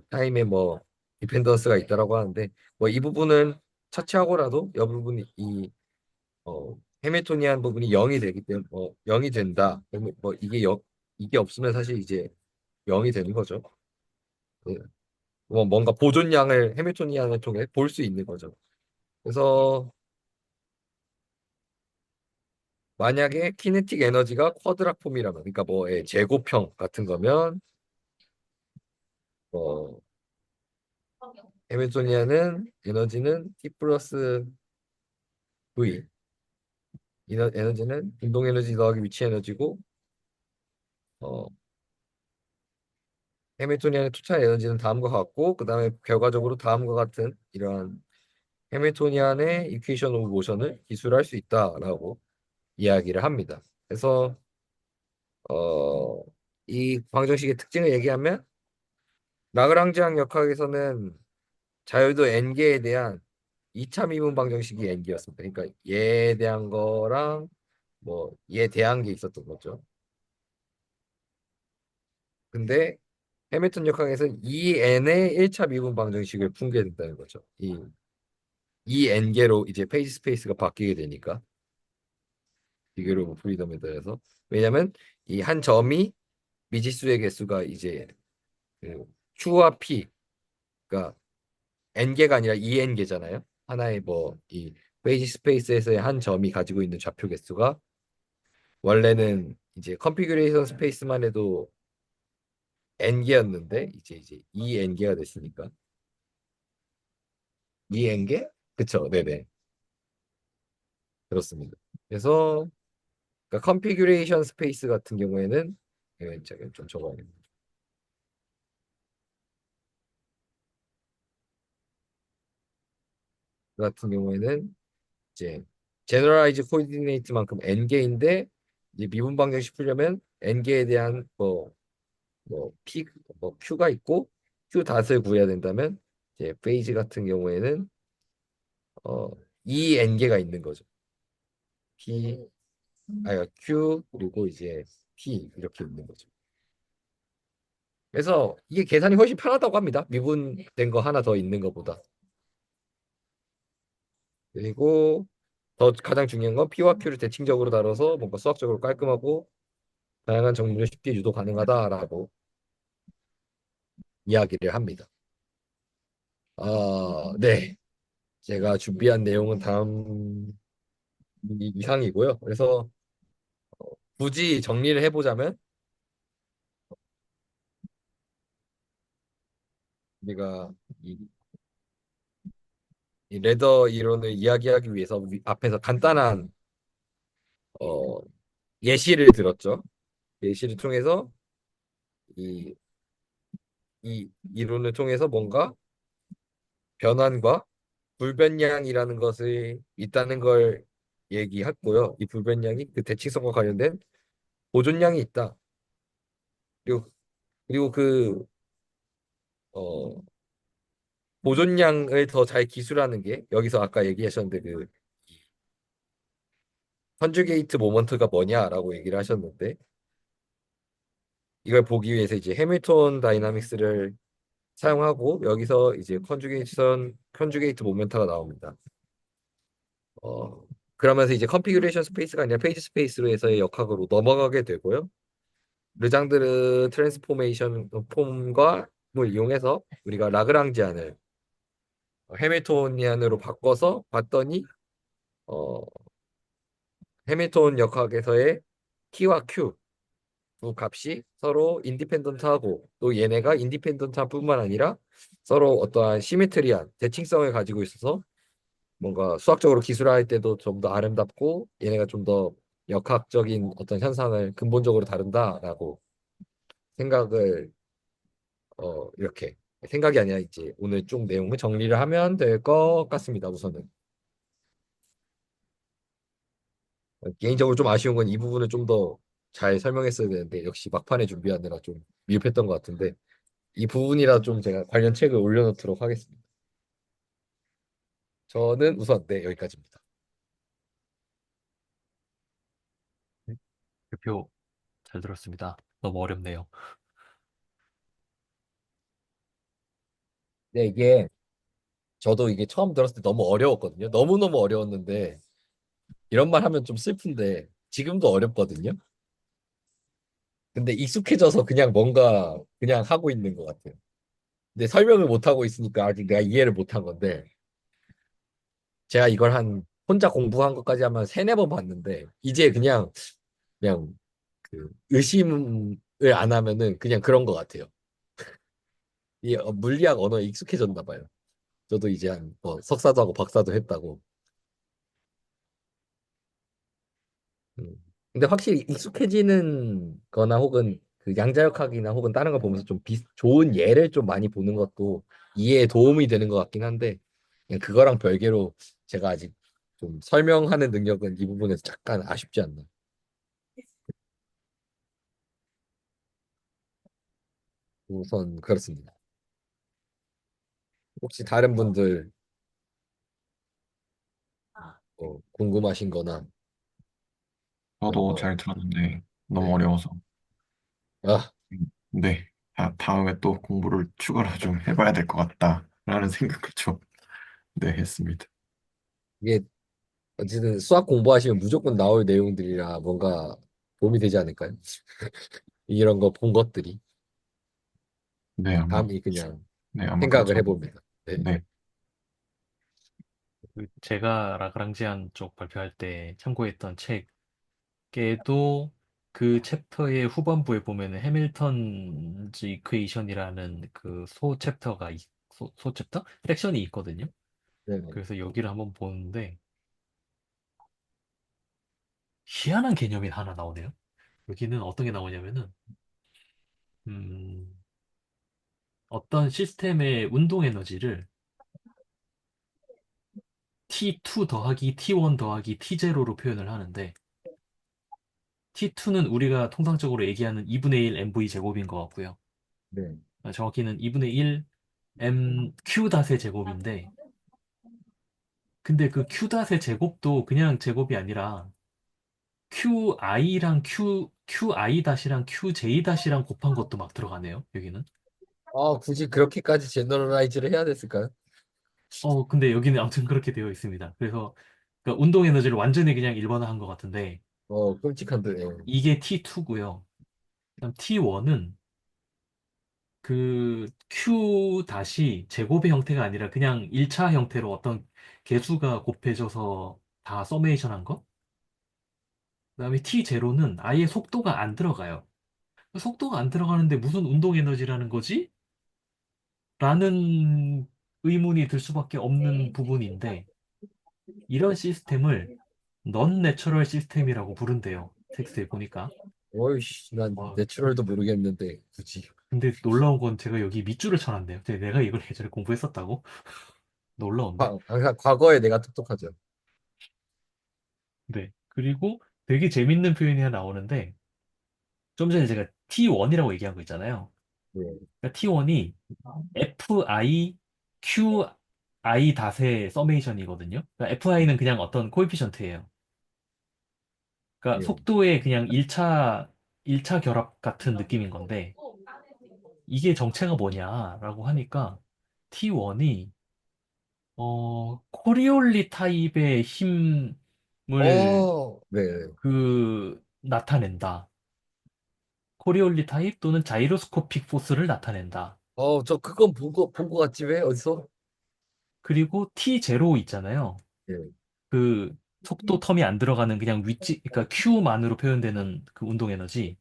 타임에 뭐 디펜던스가 있다라고 하는데 뭐 이 부분은 차치하고라도 이 부분이 해밀토니안 부분이 0이 되기 때문에 0이 된다. 그러면 뭐 이게 없으면 사실 이제 0이 되는 거죠. 예. 뭐 뭔가 보존량을 해밀토니안을 통해 볼 수 있는 거죠. 그래서 만약에 키네틱 에너지가 쿼드락 폼이라면 그러니까 뭐 제곱형 같은 거면 뭐 해밀토니안은 에너지는 T 플러스 V 에너지는 운동 에너지 더하기 위치 에너지고 어, 해밀토니안의 토탈 에너지는 다음과 같고 그 다음에 결과적으로 다음과 같은 이러한 해밀토니안의 이퀘이션 오브 모션을 기술할 수 있다라고 이야기를 합니다. 그래서 이 방정식의 특징을 얘기하면 라그랑지앙 역학에서는 자유도 n개에 대한 2차 미분 방정식이 n개였습니다. 그러니까 얘에 대한 거랑 뭐 얘에 대한 게 있었던 거죠. 근데 해밀턴 역학에서는 이 n의 1차 미분 방정식을 품게 된다는 거죠. 이 n개로 이제 페이지 스페이스가 바뀌게 되니까 비교로 프리덤에 따라서 왜냐면 이 한 점이 미지수의 개수가 이제 그 Q와 P 그러니까 n개가 아니라 2n개잖아요. 하나의 뭐 이 페이지 스페이스에서의 한 점이 가지고 있는 좌표 개수가 원래는 이제 컨피규레이션 스페이스만 해도 n개였는데 이제 2n개가 됐으니까 2n개? 그쵸? 네네. 그렇습니다. 그래서 그러니까 컨피규레이션 스페이스 같은 경우에는 제가 좀 적어야겠네요. 그 같은 경우에는 이제 제너럴라이즈 코디네이트만큼 n개인데 이제 미분 방정식 풀려면 n개에 대한 뭐 p 뭐 q가 있고 q 닷을 구해야 된다면 이제 페이지 같은 경우에는 어 2n개가 있는 거죠. p q 그리고 이제 p 이렇게 있는 거죠. 그래서 이게 계산이 훨씬 편하다고 합니다. 미분된 거 하나 더 있는 것보다. 그리고 더 가장 중요한 건 P와 Q를 대칭적으로 다뤄서 뭔가 수학적으로 깔끔하고 다양한 정리를 쉽게 유도 가능하다라고 이야기를 합니다. 네. 제가 준비한 내용은 다음 이상이고요. 그래서 굳이 정리를 해보자면 우리가 이 레더 이론을 이야기하기 위해서 앞에서 간단한 어, 예시를 들었죠. 예시를 통해서 이, 이 이론을 통해서 뭔가 변환과 불변량이라는 것이 있다는 걸 얘기했고요. 이 불변량이 그 대칭성과 관련된 보존량이 있다. 그리고 그 어, 보존량을 더 잘 기술하는 게 여기서 아까 얘기하셨는데 그 컨주게이트 모먼트가 뭐냐라고 얘기를 하셨는데 이걸 보기 위해서 이제 해밀턴 다이나믹스를 사용하고 여기서 이제 컨주게이트 모멘트가 나옵니다. 그러면서 이제 컨피규레이션 스페이스가 아니라 페이지 스페이스로 해서의 역학으로 넘어가게 되고요. 르장드르 트랜스포메이션 폼과 을 이용해서 우리가 라그랑지안을 해밀토니안으로 바꿔서 봤더니 어, 해밀턴 역학에서의 T와 Q 두 값이 서로 인디펜던트하고 또 얘네가 인디펜던트한 뿐만 아니라 서로 어떠한 시메트리한 대칭성을 가지고 있어서 뭔가 수학적으로 기술할 때도 좀 더 아름답고 얘네가 좀 더 역학적인 어떤 현상을 근본적으로 다룬다라고 생각을 이렇게 생각이 아니라 이제 오늘 쭉 내용을 정리를 하면 될 것 같습니다. 우선은 개인적으로 좀 아쉬운 건 이 부분을 좀 더 잘 설명했어야 되는데 역시 막판에 준비하느라 좀 미흡했던 것 같은데 이 부분이라 좀 제가 관련 책을 올려놓도록 하겠습니다. 저는 우선 네 여기까지입니다. 네, 대표 잘 들었습니다. 너무 어렵네요. 네 이게 저도 이게 처음 들었을 때 너무 어려웠거든요. 너무너무 어려웠는데 이런 말 하면 좀 슬픈데 지금도 어렵거든요. 근데 익숙해져서 그냥 뭔가 그냥 하고 있는 것 같아요. 근데 설명을 못 하고 있으니까 아직 내가 이해를 못 한 건데 제가 이걸 한 혼자 공부한 것까지 하면 세네 번 봤는데 이제 그냥 그 의심을 안 하면은 그냥 그런 것 같아요. 이 물리학 언어에 익숙해졌나 봐요. 저도 이제 한 석사도 하고 박사도 했다고. 음. 근데 확실히 익숙해지는 거나 혹은 그 양자역학이나 혹은 다른 거 보면서 좀 좋은 예를 좀 많이 보는 것도 이해에 도움이 되는 것 같긴 한데 그냥 그거랑 별개로 제가 아직 좀 설명하는 능력은 이 부분에서 잠깐 아쉽지 않나. 우선 그렇습니다. 혹시 다른 분들 궁금하신 거나 그런 저도 거. 잘 들었는데 너무 네. 어려워서. 아, 네. 다음에 또 공부를 추가로 좀 해봐야 될 것 같다라는 생각을 좀, 네, 했습니다. 이게 어쨌든 수학 공부하시면 무조건 나올 내용들이라 뭔가 도움이 되지 않을까요? 이런 거 본 것들이 네, 아마, 감히 그냥 네, 아마 생각을 그렇죠. 해봅니다. 네. 네. 제가 라그랑지안 쪽 발표할 때 참고했던 책에도 그 챕터의 후반부에 보면은 해밀턴즈 이퀘이션이라는 그 소 챕터가 소 챕터? 섹션이 있거든요. 네네. 그래서 여기를 한번 보는데 희한한 개념이 하나 나오네요. 여기는 어떤 게 나오냐면은 음, 어떤 시스템의 운동 에너지를 T2 더하기 T1 더하기 T0로 표현을 하는데 T2는 우리가 통상적으로 얘기하는 2분의 1 MV 제곱인 것 같고요. 네. 정확히는 2분의 1 MQ 닷의 제곱인데 근데 그 Q 닷의 제곱도 그냥 제곱이 아니라 QI랑 QI 닷이랑 QJ 닷이랑 곱한 것도 막 들어가네요, 여기는. 굳이 그렇게까지 제너럴라이즈를 해야 됐을까요? 근데 여기는 아무튼 그렇게 되어 있습니다. 그래서 그러니까 운동 에너지를 완전히 그냥 일반화한 것 같은데 끔찍한데. 예. 이게 T2고요. 그다음 T1은 그 Q 다시 제곱의 형태가 아니라 그냥 1차 형태로 어떤 개수가 곱해져서 다 서메이션 한 거? 그다음에 T0는 아예 속도가 안 들어가요. 속도가 안 들어가는데 무슨 운동 에너지라는 거지? 라는 의문이 들 수밖에 없는 부분인데 이런 시스템을 넌 내추럴 시스템이라고 부른대요. 텍스트에 보니까. 어이씨, 난 와, 내추럴도 모르겠는데 굳이. 근데 놀라운 건 제가 여기 밑줄을 쳐놨네요. 내가 이걸 예전에 공부했었다고? 놀라운데? 항상 과거에 내가 똑똑하죠. 네. 그리고 되게 재밌는 표현이 하나 나오는데, 좀 전에 제가 T1이라고 얘기한 거 있잖아요. 네. 그러니까 T1이 FI, QI 닷의 서메이션이거든요. 그러니까 FI는 그냥 어떤 코에피션트예요. 그러니까 네. 속도의 그냥 1차 결합 같은 느낌인 건데, 이게 정체가 뭐냐라고 하니까 T1이 코리올리 타입의 힘을 네. 나타낸다. 코리올리 타입 또는 자이로스코픽 포스를 나타낸다. 저 그건 본거 같지 왜 어디서? 그리고 T0 있잖아요. 예. 그 속도 텀이 안 들어가는 그냥 그러니까 Q만으로 표현되는 그 운동 에너지는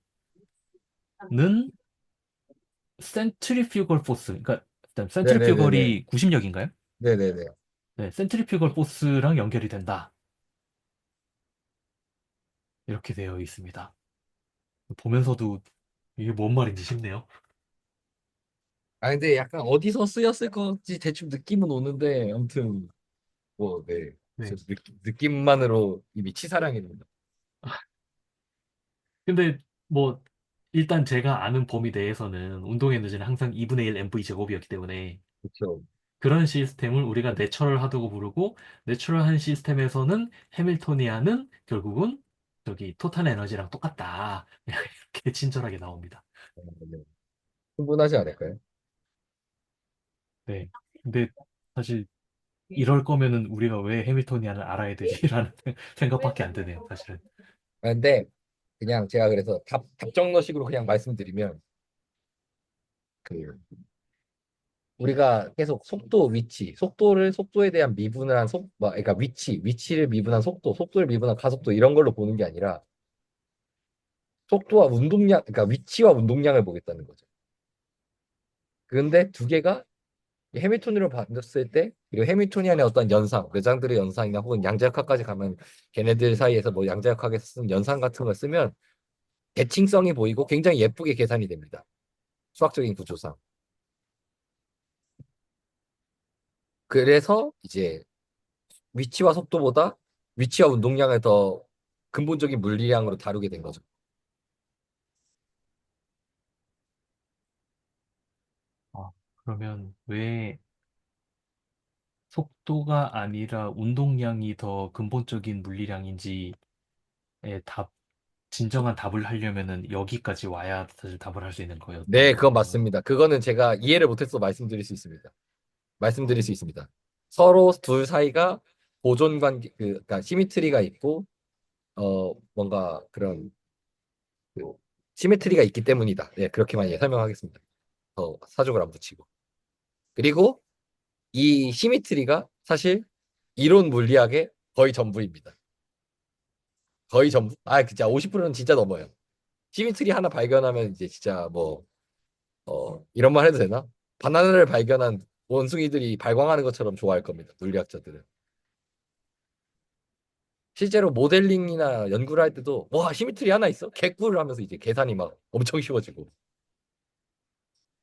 센트리퓨걸 포스, 그러니까 일단 네네네네. 센트리퓨걸이 구심력인가요? 네네네. 네, 센트리퓨걸 포스랑 연결이 된다. 이렇게 되어 있습니다. 보면서도 이게 뭔 말인지 싶네요. 근데 약간 어디서 쓰였을 건지 대충 느낌은 오는데 아무튼 네. 네. 느낌만으로 이미 치사량입니다. 근데 뭐 일단 제가 아는 범위 내에서는 운동의 에너지는 항상 2분의 1 mv 제곱이었기 때문에 그렇죠. 그런 시스템을 우리가 내추럴하다고 부르고 내추럴한 시스템에서는 해밀토니안은 결국은 저기 토탈 에너지랑 똑같다. 이렇게 친절하게 나옵니다. 네. 충분하지 않을까요? 네. 근데 사실 이럴 거면은 우리가 왜 해밀토니안을 알아야 되지라는 생각밖에 안 드네요, 사실은. 근데 그냥 제가 그래서 답정너식으로 그냥 말씀드리면 그 우리가 계속 속도, 위치, 속도에 대한 미분을 한 그러니까 위치를 미분한 속도, 속도를 미분한 가속도 이런 걸로 보는 게 아니라 속도와 운동량, 그러니까 위치와 운동량을 보겠다는 거죠. 그런데 두 개가 해밀토니로 봤을 때 그리고 해밀토니안의 어떤 연상, 매장들의 연상이나 혹은 양자역학까지 가면 걔네들 사이에서 뭐 양자역학에서 쓴 연상 같은 걸 쓰면 대칭성이 보이고 굉장히 예쁘게 계산이 됩니다. 수학적인 구조상. 그래서 이제 위치와 속도보다 위치와 운동량을 더 근본적인 물리량으로 다루게 된 거죠. 아, 그러면 왜 속도가 아니라 운동량이 더 근본적인 물리량인지에 답, 진정한 답을 하려면은 여기까지 와야 사실 답을 할 수 있는 거였던 네, 그건 거군요. 맞습니다. 그거는 제가 이해를 못해서 말씀드릴 수 있습니다. 말씀드릴 수 있습니다. 서로 둘 사이가 보존 관계, 그러니까 시미트리가 있고, 뭔가 그런 그 시메트리가 있기 때문이다. 네, 그렇게만 설명하겠습니다. 더 사족을 안 붙이고. 그리고 이 시미트리가 사실 이론 물리학의 거의 전부입니다. 거의 전부? 진짜 50%는 진짜 넘어요. 시미트리 하나 발견하면 이제 진짜 뭐, 이런 말 해도 되나? 바나나를 발견한 원숭이들이 발광하는 것처럼 좋아할 겁니다. 물리학자들은. 실제로 모델링이나 연구를 할 때도 와, 시미트리 하나 있어? 개꿀을 하면서 이제 계산이 막 엄청 쉬워지고.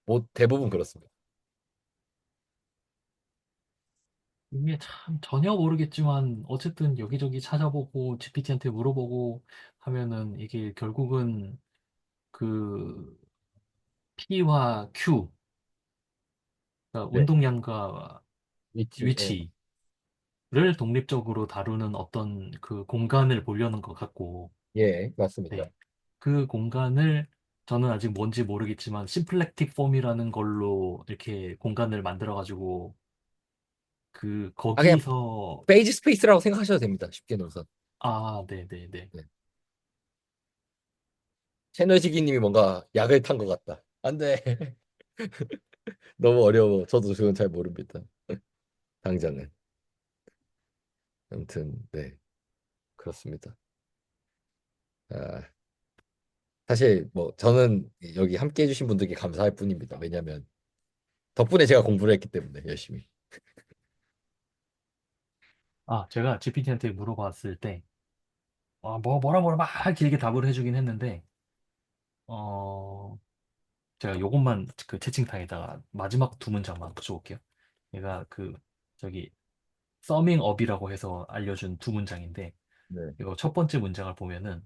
뭐 대부분 그렇습니다. 이게 참 전혀 모르겠지만 어쨌든 여기저기 찾아보고 GPT한테 물어보고 하면은 이게 결국은 그 P와 Q, 그러니까 네. 운동량과 위치, 위치를 독립적으로 다루는 어떤 그 공간을 보려는 것 같고, 예, 맞습니다. 네. 그 공간을 저는 아직 뭔지 모르겠지만 심플렉틱 폼이라는 걸로 이렇게 공간을 만들어가지고 그 그냥 거기서 페이지 스페이스라고 생각하셔도 됩니다. 쉽게 놓아서. 네네네. 네. 채널지기님이 뭔가 약을 탄 것 같다. 안 돼. 너무 어려워. 저도 그건 잘 모릅니다. 당장은. 아무튼, 네. 그렇습니다. 아, 사실 뭐 저는 여기 함께 해주신 분들께 감사할 뿐입니다. 왜냐하면 덕분에 제가 공부를 했기 때문에 열심히. 제가 GPT한테 물어봤을 때 뭐라 막 길게 답을 해주긴 했는데 어 제가 요것만 그 채팅창에다가 마지막 두 문장만 붙여볼게요. 얘가 그 저기 서밍업이라고 해서 알려준 두 문장인데 네. 이거 첫 번째 문장을 보면은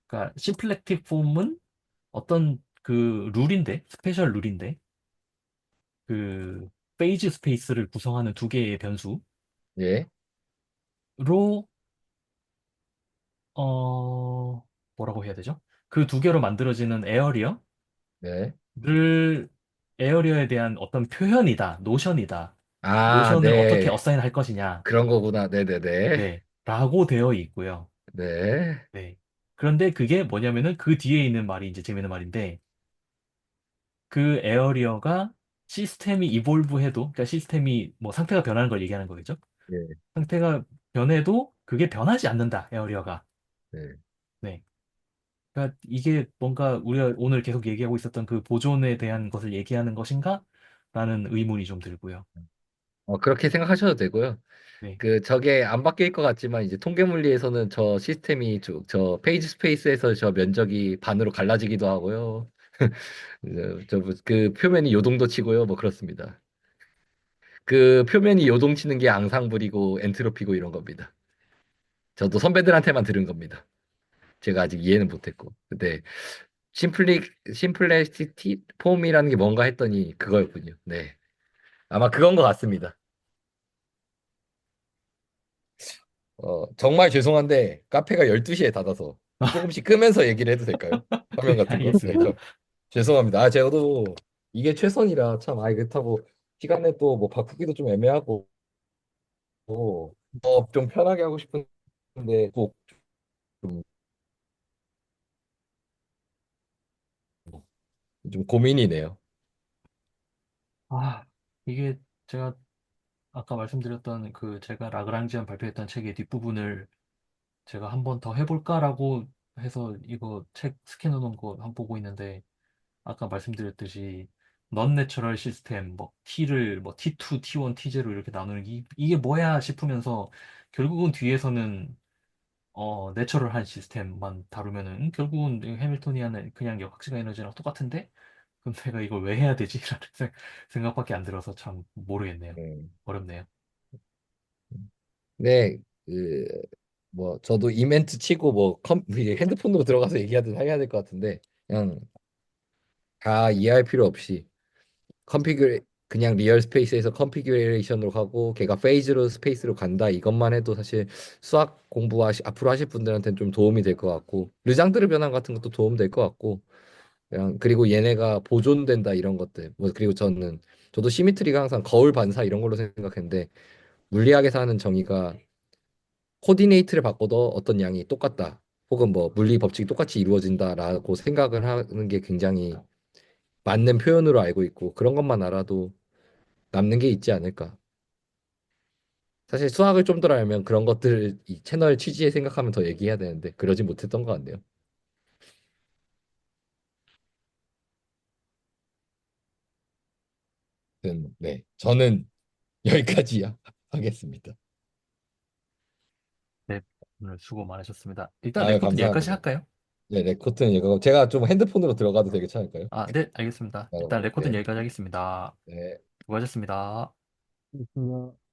그러니까 심플렉틱 폼은 어떤 그 룰인데 스페셜 룰인데 그 페이지 스페이스를 구성하는 두 개의 변수로 예. 뭐라고 해야 되죠? 그 두 개로 만들어지는 에어리어를 네. 에어리어에 대한 어떤 표현이다, 노션이다. 아, 노션을 어떻게 네. 어사인할 것이냐, 그런 거구나. 네네네. 네, 라고 되어 있고요. 네. 네. 그런데 그게 뭐냐면은 그 뒤에 있는 말이 이제 재밌는 말인데 그 에어리어가 시스템이 이볼브해도, 그러니까 시스템이 뭐 상태가 변하는 걸 얘기하는 거겠죠? 예. 상태가 변해도 그게 변하지 않는다, 에어리어가. 네. 네. 그러니까 이게 뭔가 우리가 오늘 계속 얘기하고 있었던 그 보존에 대한 것을 얘기하는 것인가? 라는 의문이 좀 들고요. 그렇게 생각하셔도 되고요. 네. 저게 안 바뀔 것 같지만 이제 통계물리에서는 저 시스템이 저 페이지 스페이스에서 저 면적이 반으로 갈라지기도 하고요. 그 표면이 요동도 치고요. 뭐 그렇습니다. 그 표면이 요동치는 게 앙상블이고 엔트로피고 이런 겁니다. 저도 선배들한테만 들은 겁니다. 제가 아직 이해는 못했고. 근데 심플레시티 폼이라는 게 뭔가 했더니 그거였군요. 네. 아마 그건 것 같습니다. 정말 죄송한데 카페가 12시에 닫아서 조금씩 끄면서 얘기를 해도 될까요? 화면 같은 거. 네, 알겠습니다. 죄송합니다. 저도 이게 최선이라 참, 그렇다고 시간에 또 뭐 바꾸기도 좀 애매하고, 좀 편하게 하고 싶은데 꼭 좀 고민이네요. 아, 이게 제가 아까 말씀드렸던 그 제가 라그랑지안 발표했던 책의 뒷부분을 제가 한 번 더 해볼까라고 해서 이거 책 스캔해 놓은 거 한 번 보고 있는데 아까 말씀드렸듯이 넌 내추럴 시스템 뭐 T를 뭐 T2, T1, T0 이렇게 나누는 이게 뭐야 싶으면서 결국은 뒤에서는 내추럴한 시스템만 다루면은 결국은 이 해밀토니안은 그냥 역학적 에너지랑 똑같은데 그럼 내가 이걸 왜 해야 되지? 라는 생각밖에 안 들어서 참 모르겠네요. 음. 어렵네요. 네, 뭐 저도 이멘트 치고 이게 핸드폰으로 들어가서 얘기하든 해야 될 것 같은데 그냥 다 이해할 필요 없이 컨피규레 그냥 리얼 스페이스에서 컨피규레이션으로 가고 걔가 페이즈로 스페이스로 간다 이것만 해도 사실 수학 앞으로 하실 분들한테는 좀 도움이 될 것 같고 르장드르 변환 같은 것도 도움 될 것 같고 그냥 그리고 얘네가 보존된다 이런 것들 뭐 그리고 저도 시미트리가 항상 거울 반사 이런 걸로 생각했는데 물리학에서 하는 정의가 코디네이트를 바꿔도 어떤 양이 똑같다 혹은 뭐 물리 법칙이 똑같이 이루어진다라고 생각을 하는 게 굉장히 맞는 표현으로 알고 있고 그런 것만 알아도 남는 게 있지 않을까. 사실 수학을 좀 더 알면 그런 것들 이 채널 취지에 생각하면 더 얘기해야 되는데 그러지 못했던 것 같네요. 네, 저는 여기까지 하겠습니다. 네, 오늘 수고 많으셨습니다. 일단 레코드 여기까지 감사합니다. 할까요? 네, 레코트는 이거 제가 좀 핸드폰으로 들어가도 되게 괜찮을까요? 아, 네, 알겠습니다. 일단 레코드는 네, 여기까지 하겠습니다. 네. 수고하셨습니다. 그렇습니다.